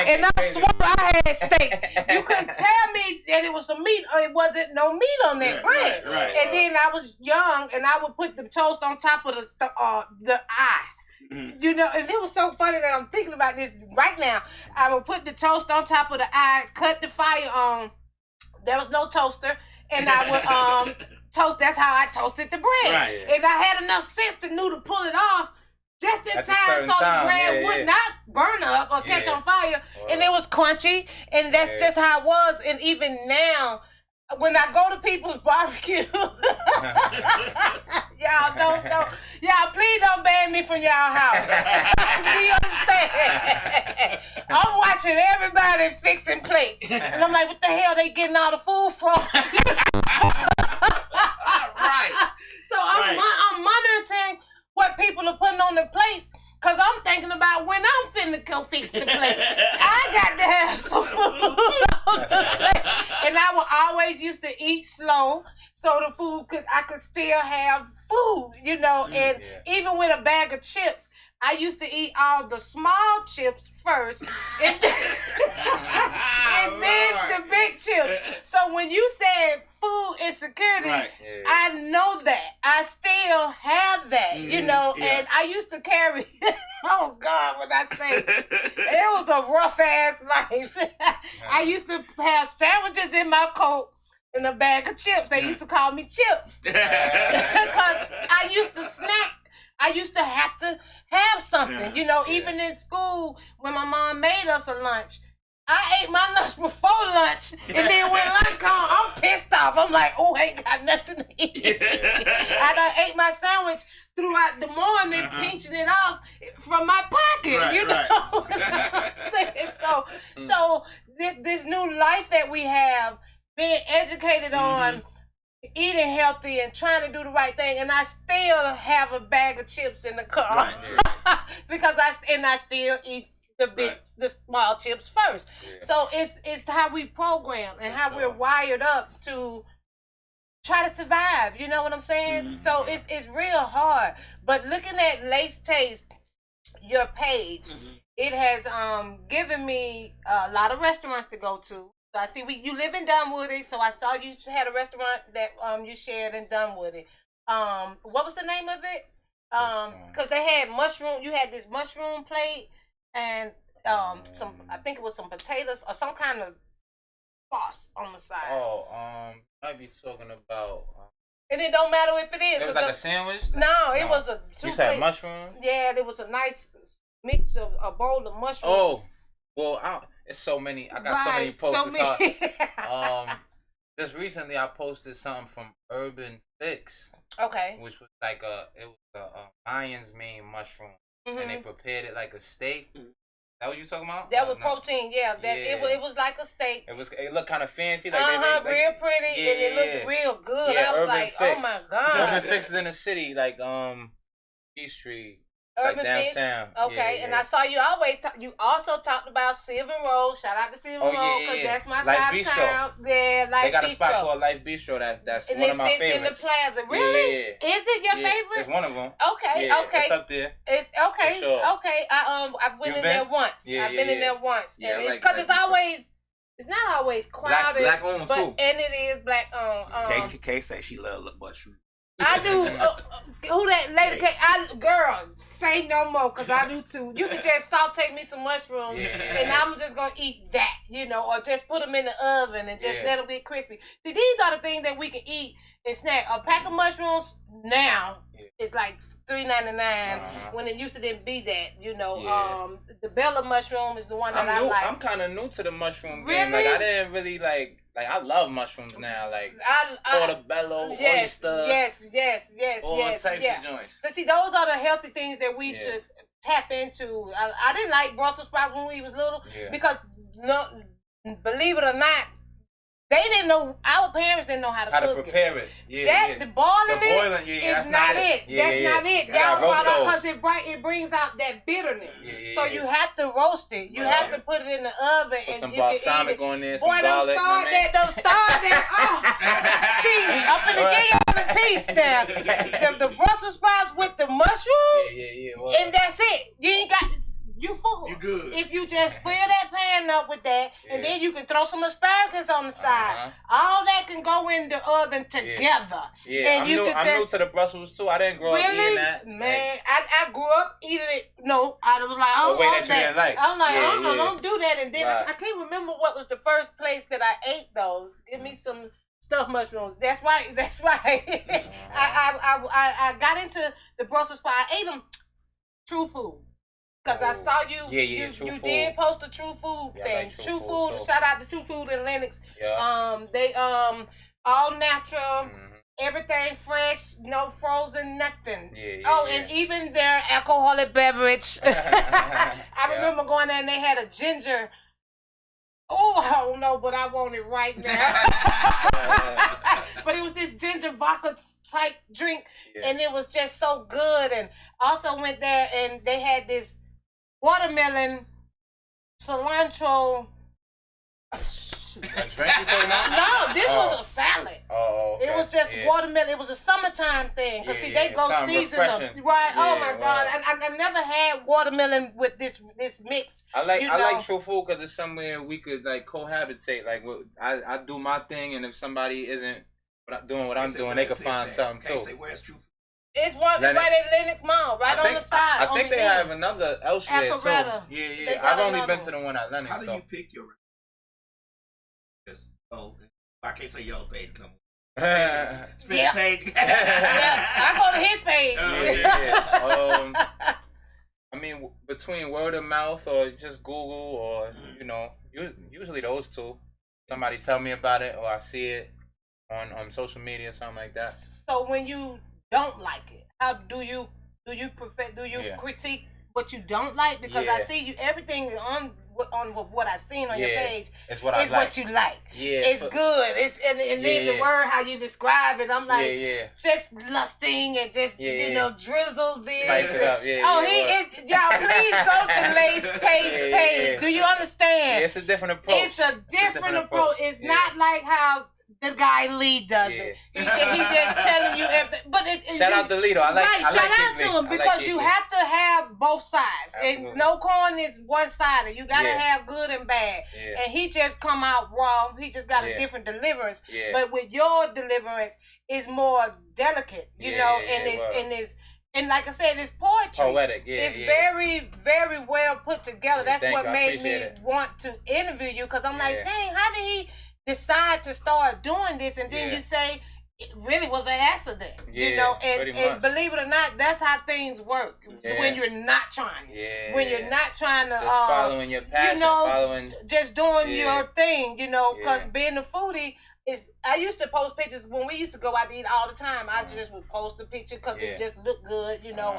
And I swore I had steak. You couldn't tell me that it was some meat or it wasn't no meat on that bread. Right. And then I was young and I would put the toast on top of the eye. You know, and it was so funny that I'm thinking about this right now. I would put the toast on top of the eye, cut the fire on. There was no toaster, and I would toast. That's how I toasted the bread. Right. And I had enough sense to know to pull it off just in time so the bread would not burn up or catch on fire. And it was crunchy, and that's just how it was. And even now, when I go to people's barbecue, y'all don't know. Y'all, please don't ban me from y'all house. Do you understand? I'm watching everybody fixing plates. And I'm like, what the hell they getting all the food from? Right. So I'm monitoring what people are putting on the plates. Cause I'm thinking about when I'm finna go fix the plate. I got to have some food on the plate. And I would always used to eat slow so the food I could still have food, you know. And even with a bag of chips, I used to eat all the small chips first and then, the big chips. So when you said food insecurity, I know that. I still have that, you know, and I used to carry, oh God, when I say, it was a rough ass life. I used to have sandwiches in my coat and a bag of chips. They used to call me Chip. Because I used to snack. I used to have something, you know, even in school when my mom made us a lunch. I ate my lunch before lunch, and then when lunch come, I'm pissed off. I'm like, oh, I ain't got nothing to eat. I done ate my sandwich throughout the morning, pinching it off from my pocket, you know what I'm saying? So this new life that we have, being educated on eating healthy and trying to do the right thing, and I still have a bag of chips in the car because I still eat the small chips first. So it's how we program and how we're wired up to try to survive. You know what I'm saying? So it's real hard. But looking at Lace Taste, your page, it has given me a lot of restaurants to go to. So I see you live in Dunwoody, so I saw you had a restaurant that you shared in Dunwoody. What was the name of it? Because they had mushroom. You had this mushroom plate and I think it was some potatoes or some kind of sauce on the side. Might be talking about. And it don't matter if it is. It was like a sandwich. No, it was a. You said mushroom. Yeah, there was a nice mix of a bowl of mushrooms. Oh, well, it's so many. I got so many posts. So just recently I posted something from Urban Fix. Okay. Which was like a lion's mane mushroom, and they prepared it like a steak. That what you talking about? That was protein, yeah. It was like a steak. It looked kind of fancy, like real pretty, and it looked real good. I was Urban like, Fix. oh my God. Urban Fix is in the city, like Peachtree. Urban like downtown. Fix. Okay, and I saw you always you also talked about Sylvan Road. Shout out to Sylvan Road because that's my side of town. Yeah, Life Bistro. They got a spot called Life Bistro. That's and one of my favorites. And it sits in the plaza. Really? Yeah. Is it your favorite? It's one of them. Okay, okay. It's up there. It's okay. For sure. Okay. I've been in there once. I've been in there once. Yeah, and it's because it's always. It's not always crowded. Black owned too. And it is black owned. Kay say she love mushroom. I do. Who that lady? Girl, say no more, cause I do too. You can just saute me some mushrooms, and I'm just gonna eat that, or just put them in the oven and just let them get crispy. See, these are the things that we can eat and snack. A pack of mushrooms now is like $3.99 when it used to didn't be that. The Bella mushroom is the one that I like. I'm kind of new to the mushroom game. Like I didn't really like I love mushrooms now. Like portobello, oyster. Yes. All types of joints. But see, those are the healthy things that we should tap into. I didn't like Brussels sprouts when we was little because believe it or not, they didn't know. Our parents didn't know how to cook prepare it. The boiling is not it. That's not it. Because it brings out that bitterness. So you have to roast it. You have to put it in the oven. Put and some you balsamic on there. Some garlic. Don't start that. See, I'm finna give y'all the piece there. The Brussels sprouts with the mushrooms. And that's it. You ain't got. You full. You good. If you just fill that pan up with that, and then you can throw some asparagus on the side. All that can go in the oven together. And I'm new to the Brussels too. I didn't grow up eating that. Man, I grew up eating it. No, I was like, I don't want that. I'm like, don't do that. And then I can't remember what was the first place that I ate those. Give me some stuffed mushrooms. That's why. I got into the Brussels sprout. I ate them True Food. Because I saw you, you did post a True Food thing. Like True Food, shout out to True Food in Lenox. They all natural, everything fresh, no frozen, nothing. And even their alcoholic beverage. I remember going there and they had a ginger. Oh, I don't know, but I want it right now. But it was this ginger vodka type drink, and it was just so good. And also went there and they had this watermelon, cilantro. A drink you talking about? No, this was a salad. Oh, okay. It was just watermelon. It was a summertime thing. Because see, they go season them. Right. Oh my God. I never had watermelon with this mix. I like True Food because it's somewhere we could like cohabitate. Like I do my thing, and if somebody isn't doing what I'm doing, they could find something too. Say, where's True Food? It's one right at Lenox Mall, on the side. I think they have another elsewhere too. Yeah. I've only been to the one at Lenox. How do you pick your? I can't say yellow page no more. Spin page. I go to his page. I mean, between word of mouth or just Google or usually those two. Somebody tell me about it or I see it on social media or something like that. So when you don't like it, how do you critique what you don't like? Because I see you everything on what I've seen on your page is what you like. It's good. It's and then the word how you describe it, I'm like just lusting and just drizzle this. Spice it up. Y'all please go to Lace Taste page. Do you understand? Yeah, it's a different approach. It's a different approach. It's not like how the guy Lee does it. He just telling you everything. But shout out to Lee though. I like shout out to him because you have to have both sides. Absolutely. And no corn is one sided. You gotta have good and bad. And he just come out raw. He just got a different deliverance. But with your deliverance, it's more delicate, and like I said, it's poetry. Poetic, It's very, very well put together. That's what made me want to interview you because I'm like, dang, how did he decide to start doing this? And then you say it really was an accident, and believe it or not, that's how things work when you're not trying. When you're not trying to just following your passion, just doing your thing, because being a foodie, I used to post pictures when we used to go out to eat all the time. I just would post a picture because it just looked good, you know.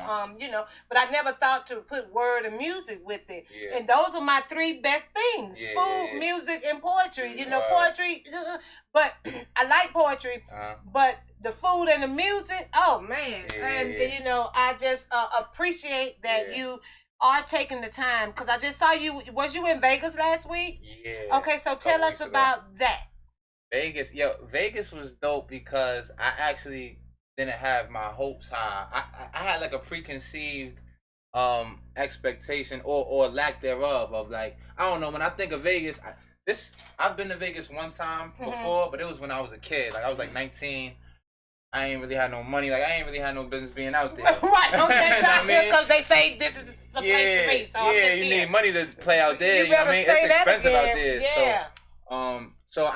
But I never thought to put word and music with it. Yeah. And those are my 3 best things: food, music, and poetry. You know, poetry. But I like poetry, but the food and the music, oh man! And you know, I just appreciate that you are taking the time, because I just saw you. Was you in Vegas last week? Yeah. Okay, so tell us about that. Vegas was dope because I actually didn't have my hopes high. I had like a preconceived expectation or lack thereof of, like, I don't know, when I think of Vegas, I've been to Vegas one time before, but it was when I was a kid. Like, I was like 19. I ain't really had no money. Like, I ain't really had no business being out there. Right, because they say this is the place to be. So you need money to play out there. You know what I mean? It's expensive out there. Yeah. So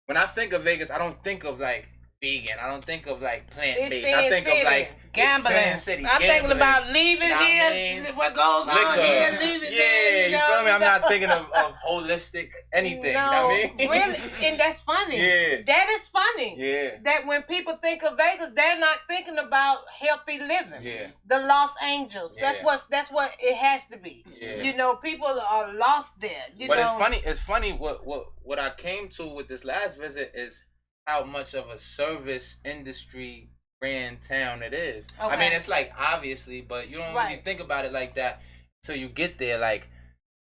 when I think of Vegas, I don't think of like vegan. I don't think of like plant-based. I think of like gambling. City. I'm thinking about leaving here, what goes on here, leaving there. You feel me? I'm not thinking of holistic anything. No, you know what I mean? Really, and that's funny. That is funny. That when people think of Vegas, they're not thinking about healthy living. The Los Angeles. That's what it has to be. You know, people are lost there. But it's funny what I came to with this last visit is how much of a service industry ran town it is. I mean, it's like, obviously, but you don't really think about it like that till you get there. Like,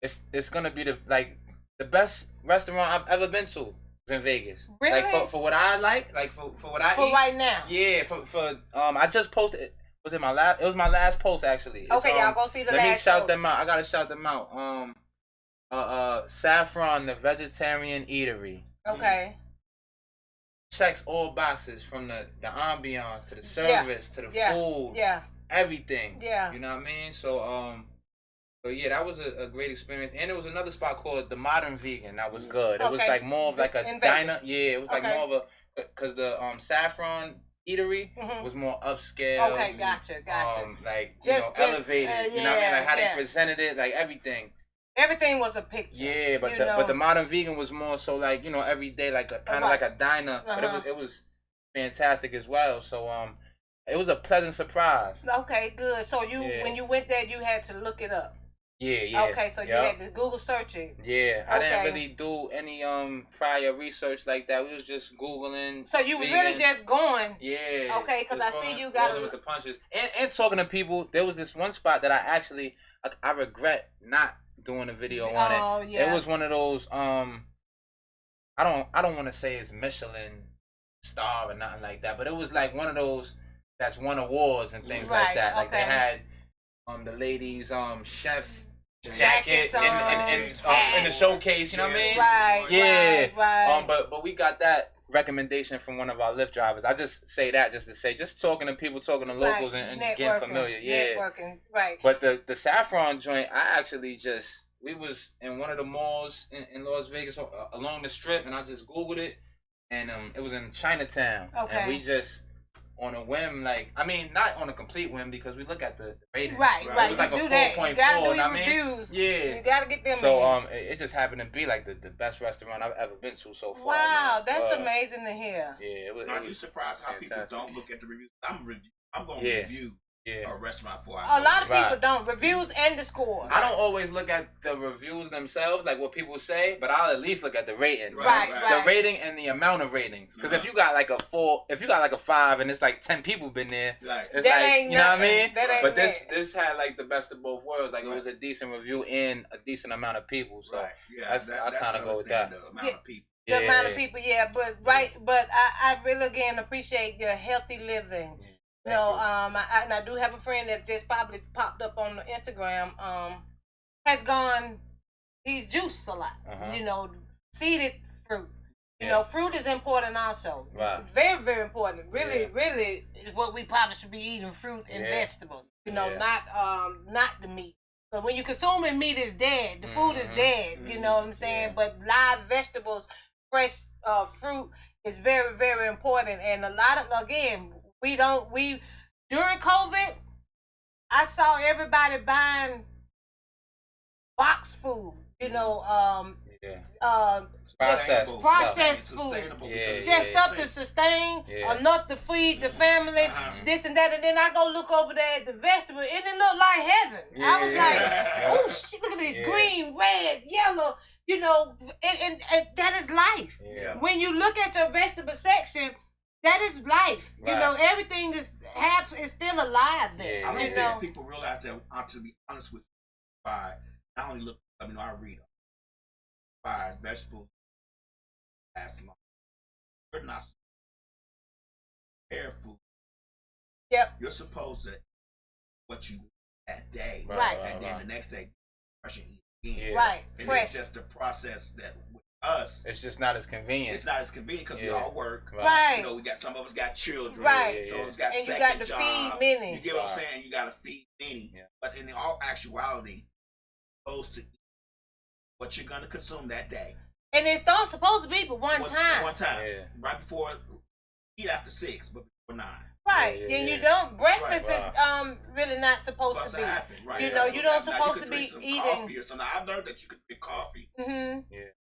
it's gonna be the best restaurant I've ever been to is in Vegas. Really? Like, for what I like for what I eat. Right now. Yeah, I just posted it. It was my last post, actually. Okay, y'all go see the last post. Let me shout them out. I gotta shout them out. Saffron, the vegetarian eatery. Okay. Checks all boxes, from the ambiance to the service to the food, everything. You know what I mean? So yeah, that was a great experience. And there was another spot called the Modern Vegan that was good. It was like more of like a diner. Yeah, it was like more of a, because the Saffron eatery was more upscale. Okay, gotcha. Like, elevated. You know what I mean? Like how they presented it, like everything. Everything was a picture. Yeah, but the Modern Vegan was more so, like, you know, every day, like kind of like a diner. But it was fantastic as well. So it was a pleasant surprise. Okay, good. So when you went there, you had to look it up. Yeah. Okay, so you had to Google search it. Yeah, I didn't really do any prior research like that. We was just Googling. So you was really just going. Yeah. Okay, because I see you got with the punches and talking to people. There was this one spot that I regret not doing a video on it. It was one of those I don't want to say it's Michelin star or nothing like that, but it was like one of those that's won awards and things like that. Like they had the ladies chef jacket in the showcase, you know what I mean? Right. But we got that recommendation from one of our Lyft drivers. I just say that just to say, just talking to people, talking to locals and getting familiar. Networking, right. But the Saffron joint, we was in one of the malls in Las Vegas along the Strip, and I just Googled it, and it was in Chinatown. Okay. And we just, on a whim, like, I mean, not on a complete whim, because we look at the ratings. Right. It was like a 4.4. You gotta do your reviews. Yeah. You gotta get them. So it just happened to be like the best restaurant I've ever been to so far. Wow, that's amazing to hear. Yeah, Are you surprised how people don't look at the reviews? I'm gonna review a restaurant for a lot of people don't. Reviews and the scores. I don't always look at the reviews themselves, like what people say, but I'll at least look at the rating. Right. The rating and the amount of ratings. Because if you got like a 4, if you got like a 5 and it's like 10 people been there, it's that like, ain't you know what I mean? But this had like the best of both worlds. Like it was a decent review and a decent amount of people. So I kind of go with that. The amount of people. The amount of people, but I really again appreciate your healthy living. You know, and I do have a friend that just probably popped up on the Instagram. He's juiced a lot. You know, seeded fruit. You know, fruit is important also. Right. Very, very important. Really, really is what we probably should be eating: fruit and vegetables. You know, not the meat. So when you consuming meat, is dead. The food is dead. You know what I'm saying? But live vegetables, fresh fruit is very, very important. And a lot of during COVID, I saw everybody buying box food, you know, Processed food. Just stuff to sustain, enough to feed the family, this and that. And then I go look over there at the vegetable, and it looked like heaven. I was like, oh, shit, look at this green, red, yellow, you know, and that is life. When you look at your vegetable section, that is life. You know, everything is still alive there. I don't you know? think people realize that, to be honest with you, not only look, I mean, I read vegetables last long. You're not prepared food. Yep. You're supposed to what you that day. Right. And then the next day, brush and eat again. Right. And Fresh. it's just a process that with us, it's just not as convenient. It's not as convenient because we all work. Right. You know, we got some of us got children. Right. Some of us got and second you got to job. feed many. You get what I'm saying? You got to feed many. But in all actuality, supposed to eat what you're gonna consume that day. And it's not supposed to be but one time. One time. Right before, eat after 6, but before 9. Right. And you don't. Breakfast is really not supposed to be. Right. You know, you don't supposed to be eating. Coffee or something. I've learned that you could drink coffee.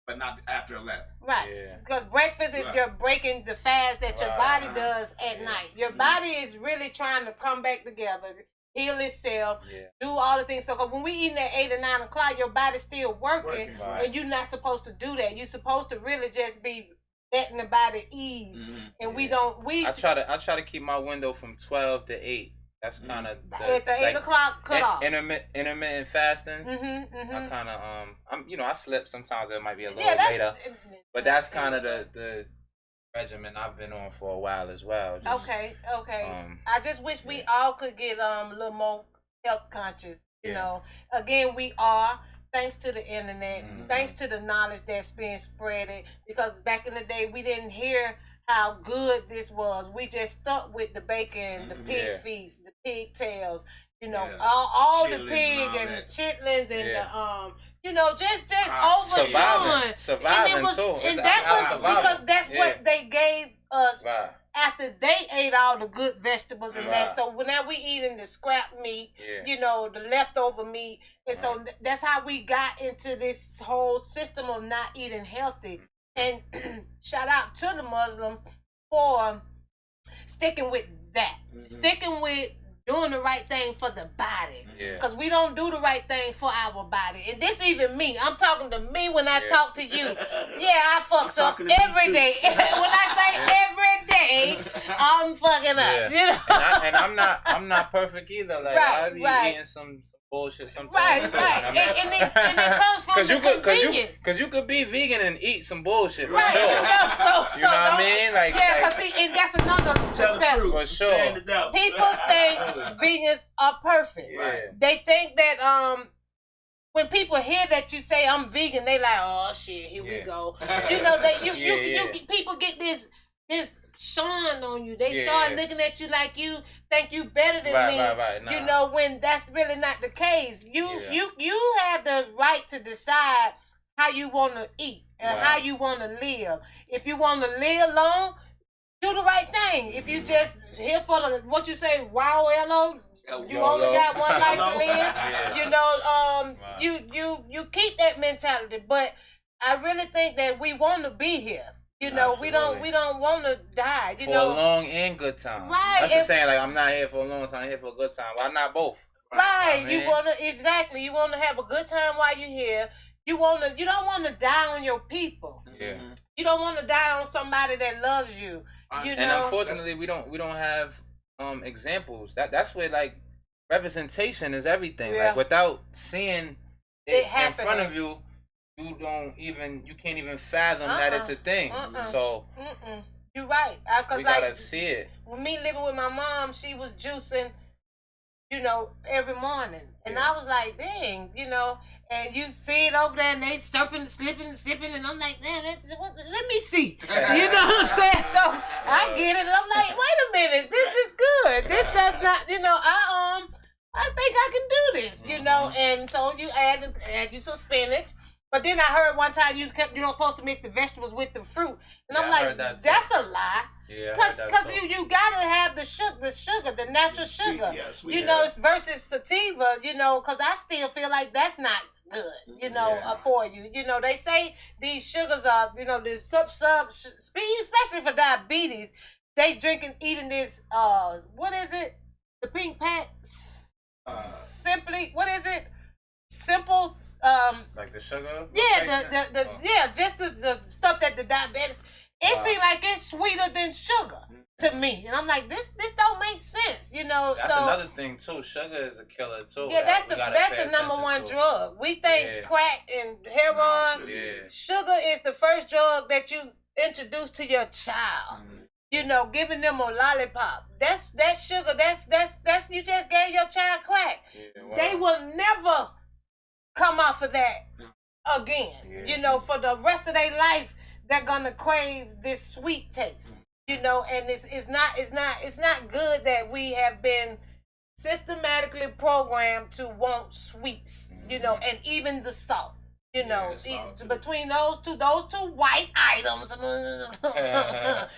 But not after 11. Right. Because breakfast is you're breaking the fast that your body does at night. Your body is really trying to come back together, heal itself, do all the things. So when we eating at 8 or 9 o'clock, your body's still working. And you're not supposed to do that. You're supposed to really just be letting the body ease. And we don't. I try to keep my window from 12 to 8. That's kind of at the 8 o'clock cut off. Intermittent fasting. I kind of I slip sometimes. It might be a little later, but that's kind of the regimen I've been on for a while as well. Okay. I just wish we all could get a little more health conscious. You know, again, we are. Thanks to the internet, thanks to the knowledge that's being spreaded. Because back in the day, we didn't hear how good this was. We just stuck with the bacon, the pig feet, the pigtails, you know, all the pig and the chitlins and the you know, just overdoing. Surviving too. And that was because that's what they gave us after they ate all the good vegetables and that. So now we eating the scrap meat, you know, the leftover meat. And so that's how we got into this whole system of not eating healthy. And shout out to the Muslims for sticking with that. Sticking with doing the right thing for the body. Because we don't do the right thing for our body. And this even me. I'm talking to me when I talk to you. I fucks up every day. When I say every day, I'm fucking up. You know? And I'm not perfect either. Like I be eating some bullshit sometimes. Right. And it comes from the convenience. Because you could be vegan and eat some bullshit for sure. You know what I mean? Like, because and that's another perspective. For sure. People think vegans are perfect. They think that when people hear that you say I'm vegan, they like, oh shit, here we go. You know that you people get this shine on you. They start looking at you like you think you better than me. Nah. You know, when that's really not the case. You have the right to decide how you want to eat and how you want to live. If you want to live long, do the right thing. If you just here for the what you say, wow, hello. You only got one life to live. You know, you keep that mentality. But I really think that we want to be here. You know, absolutely. we don't want to die. You for know, a long and good time. Right. That's the saying. Like I'm not here for a long time. I'm here for a good time. Why not both? Right. You want to You want to have a good time while you're here. You don't want to die on your people. Yeah. You don't want to die on somebody that loves you. You know? And unfortunately, we don't have examples. That's where like representation is everything. Like without seeing it in front of you, you can't even fathom that it's a thing. So you're right. We gotta see it. With me living with my mom, she was juicing, you know, every morning, and I was like, dang, you know. And you see it over there, and they slipping, and I'm like, man, let me see. You know what I'm saying? So I get it, and I'm like, wait a minute, this is good. This does not, you know, I think I can do this, you know. And so you add you some spinach, But then I heard one time you're not supposed to mix the vegetables with the fruit, and I'm like, that's a lie. Yeah, because you gotta have the sugar, the natural sugar. You know, versus sativa. You know, because I still feel like that's not good. You know, for you. You know, they say these sugars are, you know, this especially for diabetes. They eating this. What is it? The pink pack. Simply, what is it? Simple. Like the sugar. Yeah, just the stuff that the diabetes. It seems like it's sweeter than sugar to me, and I'm like, this don't make sense, you know. That's another thing too. Sugar is a killer too. Yeah, that's the number one drug. We think crack and heroin. Sugar is the first drug that you introduce to your child. You know, giving them a lollipop. That's sugar. That's you just gave your child crack. They will never come off of that again. You know, for the rest of their life. They're gonna crave this sweet taste, you know, and it's not good that we have been systematically programmed to want sweets, you know, and even the salt, you know, between those two white items, y'all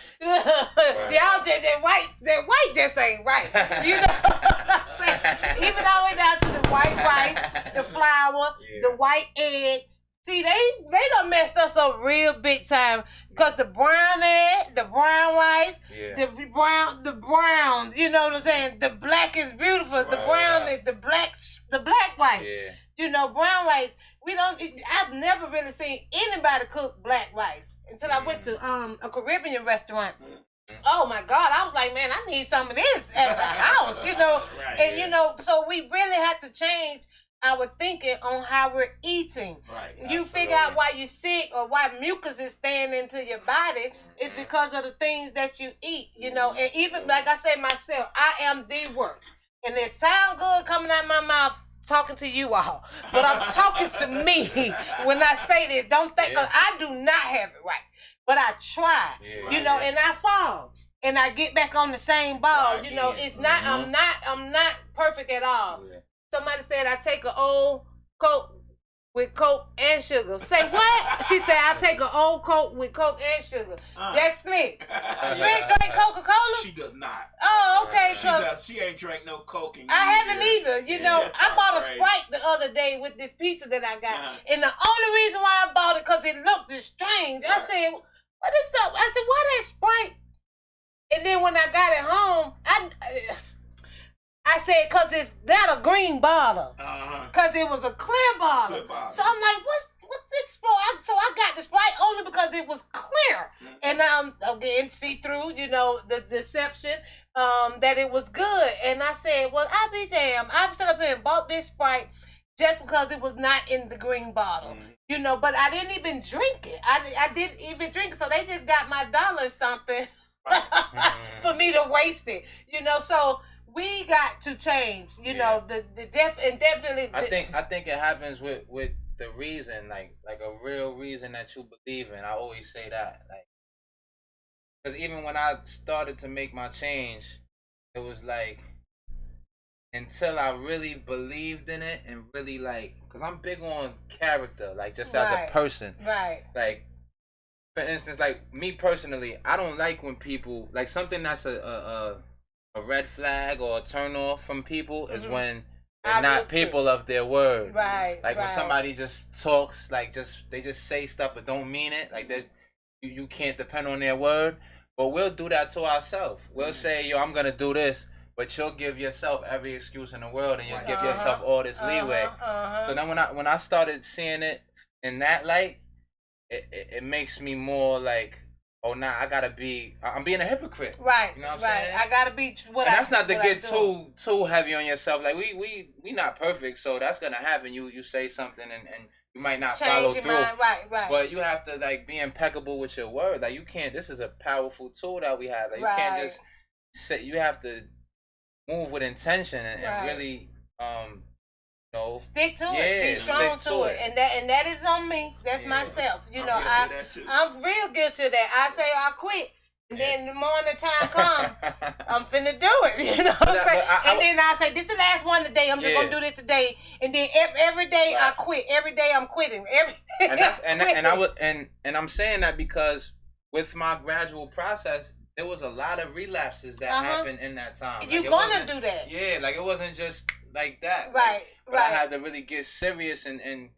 just that white just ain't right, you know what I'm saying? Even all the way down to the white rice, the flour, the white egg. See, they done messed us up real big time because the brown egg, the brown rice, the brown, you know what I'm saying? The black is beautiful. The brown is the black rice. You know, brown rice. I've never really seen anybody cook black rice until I went to a Caribbean restaurant. Oh my God, I was like, man, I need some of this at the house, you know. You know, so we really have to change our thinking on how we're eating. You figure out why you're sick or why mucus is staying into your body. It's because of the things that you eat, you know. And even like I say myself, I am the worst. And it sounds good coming out my mouth talking to you all, but I'm talking to me when I say this. Don't think I do not have it right, but I try, you know, and I fall. And I get back on the same ball, you know. It's not. I'm not perfect at all. Somebody said I take an old Coke with Coke and sugar. Say what? She said I take an old Coke with Coke and sugar. That's Slick. Slick drink Coca-Cola? She does not. Oh, okay. She ain't drank no Coke in I haven't either. You know, I bought a Sprite the other day with this pizza that I got. And the only reason why I bought it because it looked strange. I said, what is up? I said, why that Sprite? And then when I got it home, I said, because it's that a green bottle. Because it was a clear bottle. So I'm like, what's this Sprite? So I got the Sprite only because it was clear. And again, see-through, you know, the deception, that it was good. And I said, well, I'll be damned. I set up here and bought this Sprite just because it was not in the green bottle. You know, but I didn't even drink it. I didn't even drink it. So they just got my dollar something for me to waste it. You know, so we got to change, you know, definitely. I think it happens with the reason, like a real reason that you believe in. I always say that, like, because even when I started to make my change, it was like until I really believed in it and really like, because I'm big on character, like just as a person, like. For instance, like me personally, I don't like when people like something that's a red flag or a turn off from people is when they're not people of their word. Like when somebody just talks, like they just say stuff but don't mean it. Like that, you can't depend on their word. But we'll do that to ourselves. We'll say, yo, I'm gonna do this, but you'll give yourself every excuse in the world and you'll give yourself all this leeway. So then when I started seeing it in that light, it makes me more like, oh, I'm being a hypocrite. You know what I'm saying? I gotta be what and that's not to get too heavy on yourself. Like we not perfect, so that's gonna happen. You say something and you might not follow through. Right. But you have to like be impeccable with your word. Like you can't. This is a powerful tool that we have. Like you can't just say. You have to move with intention and really stick to it. Be strong to it. And that is on me. That's myself. You know, I'm real guilty of that. I say I quit. And then the morning time come, I'm finna do it. You know what I'm saying? And then I say, this the last one today. I'm just gonna do this today. And then every day I quit. Every day I'm quitting. Every day and that's and I'm saying that because with my gradual process, there was a lot of relapses that happened in that time. Like, you gonna do that? Yeah, like it wasn't just like that. Right, but I had to really get serious and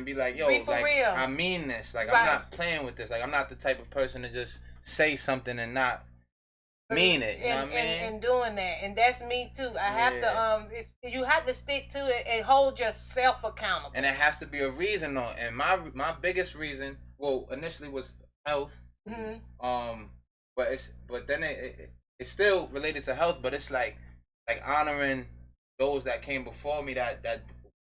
be like, yo, like real. I mean this. Like I'm not playing with this. Like I'm not the type of person to just say something and not mean it. You know what I mean? And doing that, and that's me too. I have to you have to stick to it and hold yourself accountable. And it has to be a reason though. And my biggest reason, well, initially was health. Mm-hmm. But then it's still related to health, but it's like honoring those that came before me that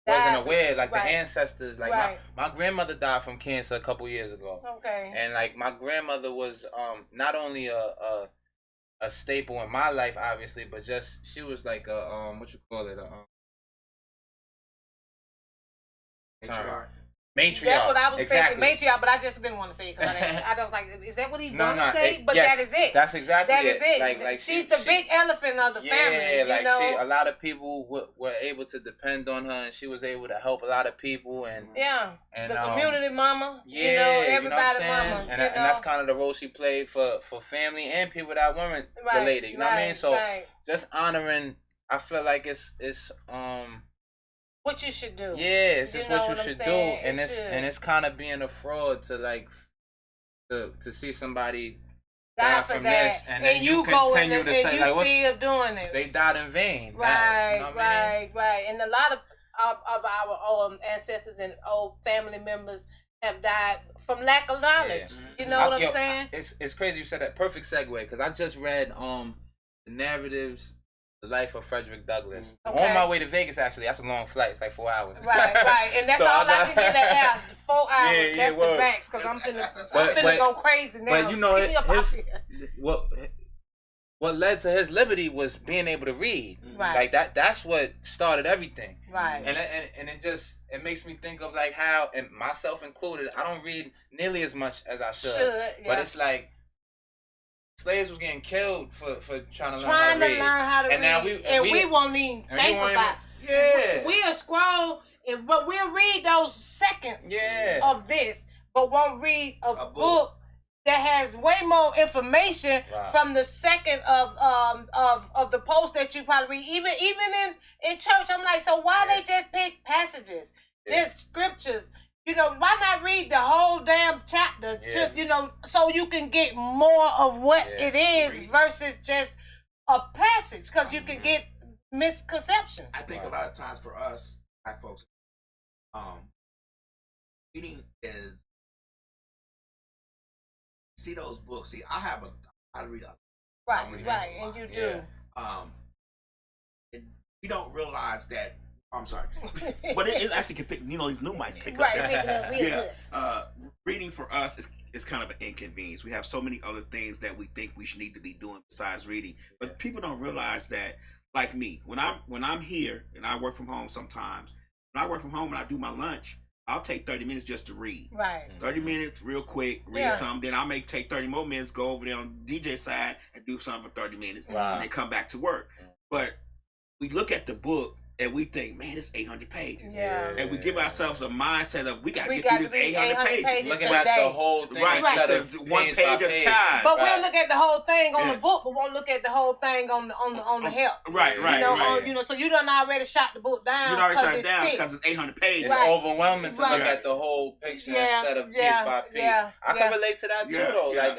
wasn't aware, like the ancestors. Like my grandmother died from cancer a couple years ago. Okay. And like my grandmother was not only a staple in my life, obviously, but just she was like a what you call it, matriarch. That's what I was thinking, matriarch, but I just didn't want to say it because I was like, is that what he want to say? But that is it. That's exactly that is it. Like she's the big elephant of the family. Yeah, like a lot of people were able to depend on her, and she was able to help a lot of people. And the community mama. Yeah, everybody mama. And that's kind of the role she played for family and people that weren't related. You know what I mean? So just honoring, I feel like it's what you should do. Yeah, it's just what you should do, and it's kind of being a fraud to like to see somebody die from this, and then you continue to say like, "What's still doing it?" They died in vain. Right, right. And a lot of our ancestors and old family members have died from lack of knowledge. Yeah. You know what I'm saying? It's crazy you said that. Perfect segue, because I just read the narratives. The Life of Frederick Douglass. Okay. On my way to Vegas, actually. That's a long flight. It's like 4 hours. Right. And that's so all I can get at 4 hours. That's the max, because I'm finna go crazy now. But you know, what led to his liberty was being able to read. Right. Like that's what started everything. Right. And it makes me think of like how, and myself included, I don't read nearly as much as I should. But it's like, slaves was getting killed for trying to learn how to read. Now we won't even think about it. Yeah. We'll scroll, but we'll read those seconds of this, but won't read a book that has way more information from the second of the post that you probably read. Even in church, I'm like, so why they just pick passages, just scriptures? You know, why not read the whole damn chapter to, so you can get more of what it is versus just a passage, because you can get misconceptions. I think a lot of times for us, black folks, reading is, see those books. See, I read a Right, and you do. And you don't realize that. I'm sorry, but it actually can pick. These new mics pick up. Pick it up real good. Reading for us is kind of an inconvenience. We have so many other things that we think we should need to be doing besides reading, but people don't realize that. Like me, when I'm here and I work from home sometimes, when I work from home and I do my lunch, I'll take 30 minutes just to read. Right. 30 minutes, real quick, read something. Then I take 30 more minutes, go over there on DJ side and do something for 30 minutes, and then come back to work. But we look at the book. And we think, man, it's 800 pages. Yeah. And we give ourselves a mindset of we got to get through this 800 pages. Looking at the whole thing instead of one page at a time. But we'll look at the whole thing on the book, but won't look at the whole thing on the help. Right. So you done already shot the book down. You already shot it down because it's 800 pages. It's overwhelming to look at the whole picture instead of piece by piece. I can relate to that too, though. Like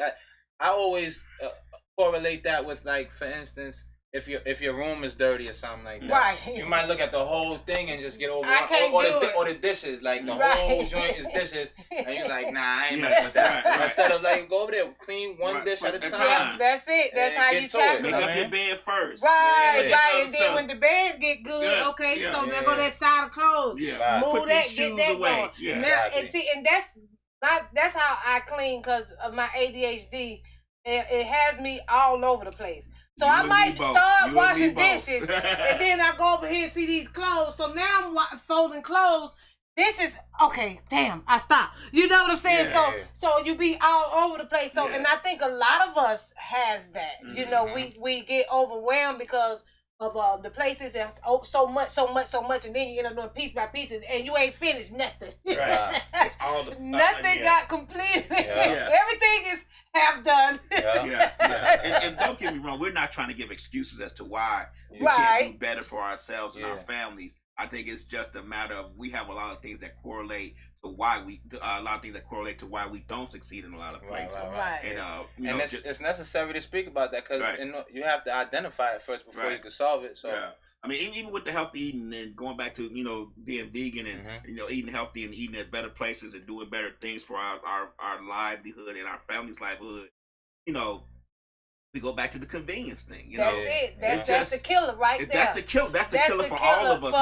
I always correlate that with, like, for instance, if your room is dirty or something like that, you might look at the whole thing and just get over or the dishes, like the whole joint is dishes, and you're like, nah, I ain't messing with that. Instead of like, go over there, clean one dish at a time. That's it. That's how you tackle it. Make up your bed first. Right. And then when the bed get good, so there go that side of clothes. Yeah. Move Put these shoes away. Yeah. And that's how I clean, because of my ADHD. It has me all over the place. So I might start washing dishes, and then I go over here and see these clothes. So now I'm folding clothes, this is okay. Damn, I stopped. You know what I'm saying? So you be all over the place. So, and I think a lot of us has that. Mm-hmm. You know, we get overwhelmed because of the places and so much, and then you end up doing piece by piece, and you ain't finished nothing. Right. It's all the nothing got completed. Yeah. Everything is half done. And don't get me wrong, we're not trying to give excuses as to why we can't do better for ourselves and our families. I think it's just a matter of we have a lot of things that correlate to why we don't succeed in a lot of places. Right. And it's necessary to speak about that because you have to identify it first before you can solve it. So I mean, even with the healthy eating and going back to being vegan and eating healthy and eating at better places and doing better things for our livelihood and our family's livelihood, we go back to the convenience thing. That's it. That's the killer right there. That's the killer. That's the killer for all of us,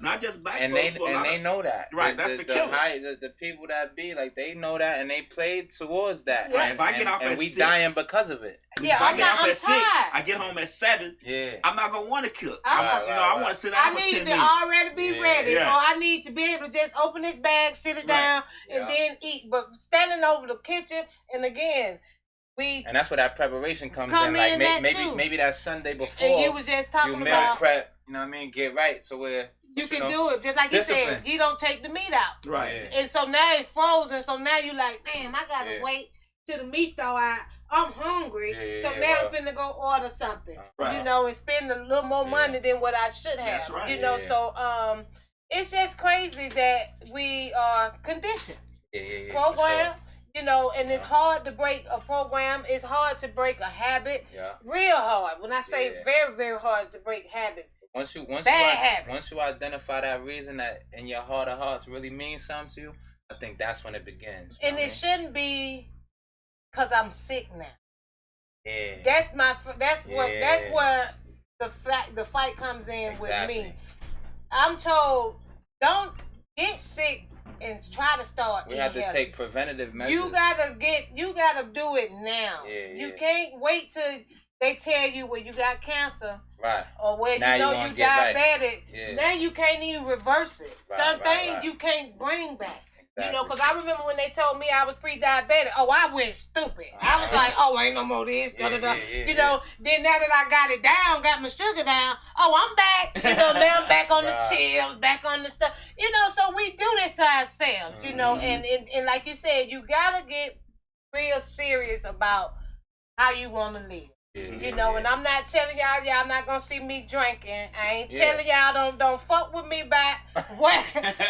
not just black folks. And they know that. Right. That's the killer. The people that be like they know that and they play towards that. Yeah. If I get off at 6, we dying because of it. Yeah, if I get off at 6, I get home at 7. Yeah. I'm not gonna want to cook. I want to sit down for 10 minutes. I need to already be ready, or I need to be able to just open this bag, sit it down, and then eat. But standing over the kitchen, and again. And that's where that preparation comes in. Like maybe that Sunday before and you was just talking you meal prep, you know what I mean? Get right so where you can do it. Just like you said, you don't take the meat out. Right. Yeah. And so now it's frozen. So now you like, damn, I gotta wait till the meat thaw out. I'm hungry. So now I'm finna go order something. Right. And spend a little more money than what I should have. That's right. So it's just crazy that we are conditioned. Program. And it's hard to break a program. It's hard to break a habit. Yeah. Real hard. When I say very, very hard to break habits. Once you identify that reason that in your heart of hearts really means something to you, I think that's when it begins. And it shouldn't be because I'm sick now. Yeah. That's where the fight comes in with me. I'm told, don't get sick and try to start. We have to take preventative measures. You gotta do it now. You can't wait till they tell you you got cancer. Right. Or where now you diabetic. Right. Yeah. Now you can't even reverse it. Some things you can't bring back. Exactly. Because I remember when they told me I was pre-diabetic. Oh, I went stupid. I was like, ain't no more this. Then now that I got it down, got my sugar down. I'm back. Now I'm back on the chills, back on the stuff. So we do this to ourselves. And like you said, you gotta get real serious about how you want to live. And I'm not telling y'all not gonna see me drinking. I ain't telling y'all don't fuck with me back what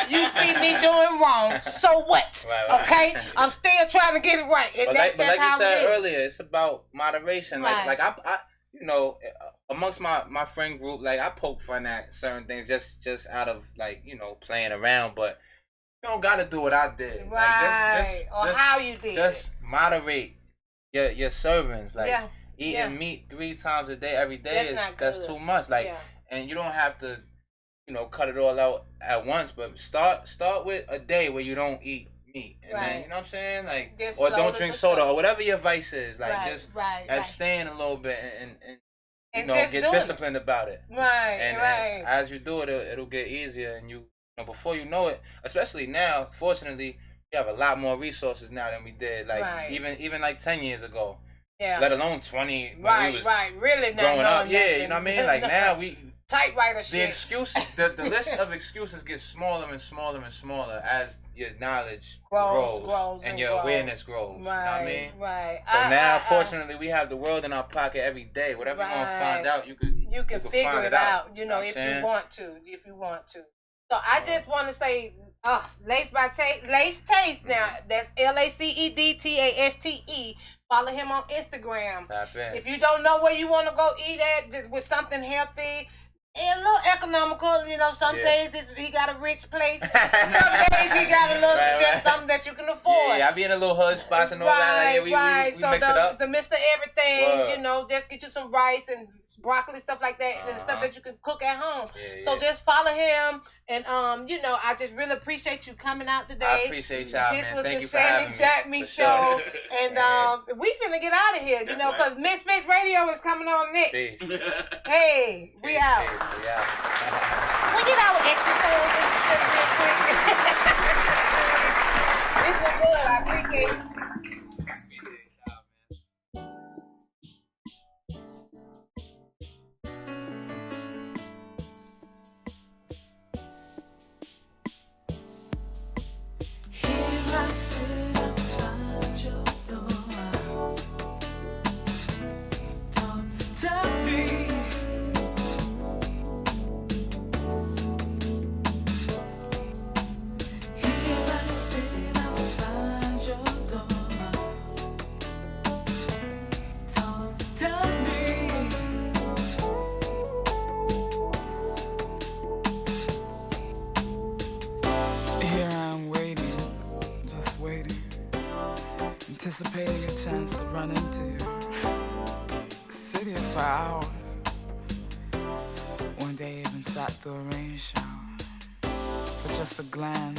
you see me doing wrong. So what? Right. Okay? I'm still trying to get it right. And but like you said earlier, it's about moderation. Right. Like I amongst my friend group, like I poke fun at certain things just out of playing around, but you don't gotta do what I did. Right. Like, how you did. Just moderate your servings. Eating meat 3 times a day every day that's too much. And you don't have to, cut it all out at once. But start with a day where you don't eat meat, and then you know what I'm saying, or don't drink soda or whatever your vice is. Just abstain a little bit and get disciplined about it. And as you do it, it'll get easier, and before you know it, especially now, fortunately, we have a lot more resources now than we did. Even 10 years ago. Yeah. Let alone 20 when we was really growing up. Yeah, you know what I mean? Now we typewriter shit. The excuses, the list of excuses gets smaller and smaller and smaller as your knowledge grows and your awareness grows. You know what I mean? Right. So now, fortunately, we have the world in our pocket every day. Whatever you want to find out, you can figure find it out. If you want to. So I just want to say, Lace Taste now. That's LACEDTASTE. Follow him on Instagram. If you don't know where you want to go eat at with something healthy and a little economical, some days he got a rich place. Some days he got a little just something that you can afford. Yeah, I be in a little hood spots and all that. We mix it up. So Mr. Everything, just get you some rice and broccoli, stuff like that, and stuff that you can cook at home. So just follow him, and I just really appreciate you coming out today. I appreciate y'all, This man. was Thank the you for Shanny JackMe Show, and we finna get out of here, because Misfits Radio is coming on next. Peace. Hey, we out. We out. We get our exercise. just real quick. This was good. I appreciate it. Anticipating a chance to run into you. City of for hours. One day even sat through a rain shower for just a glance.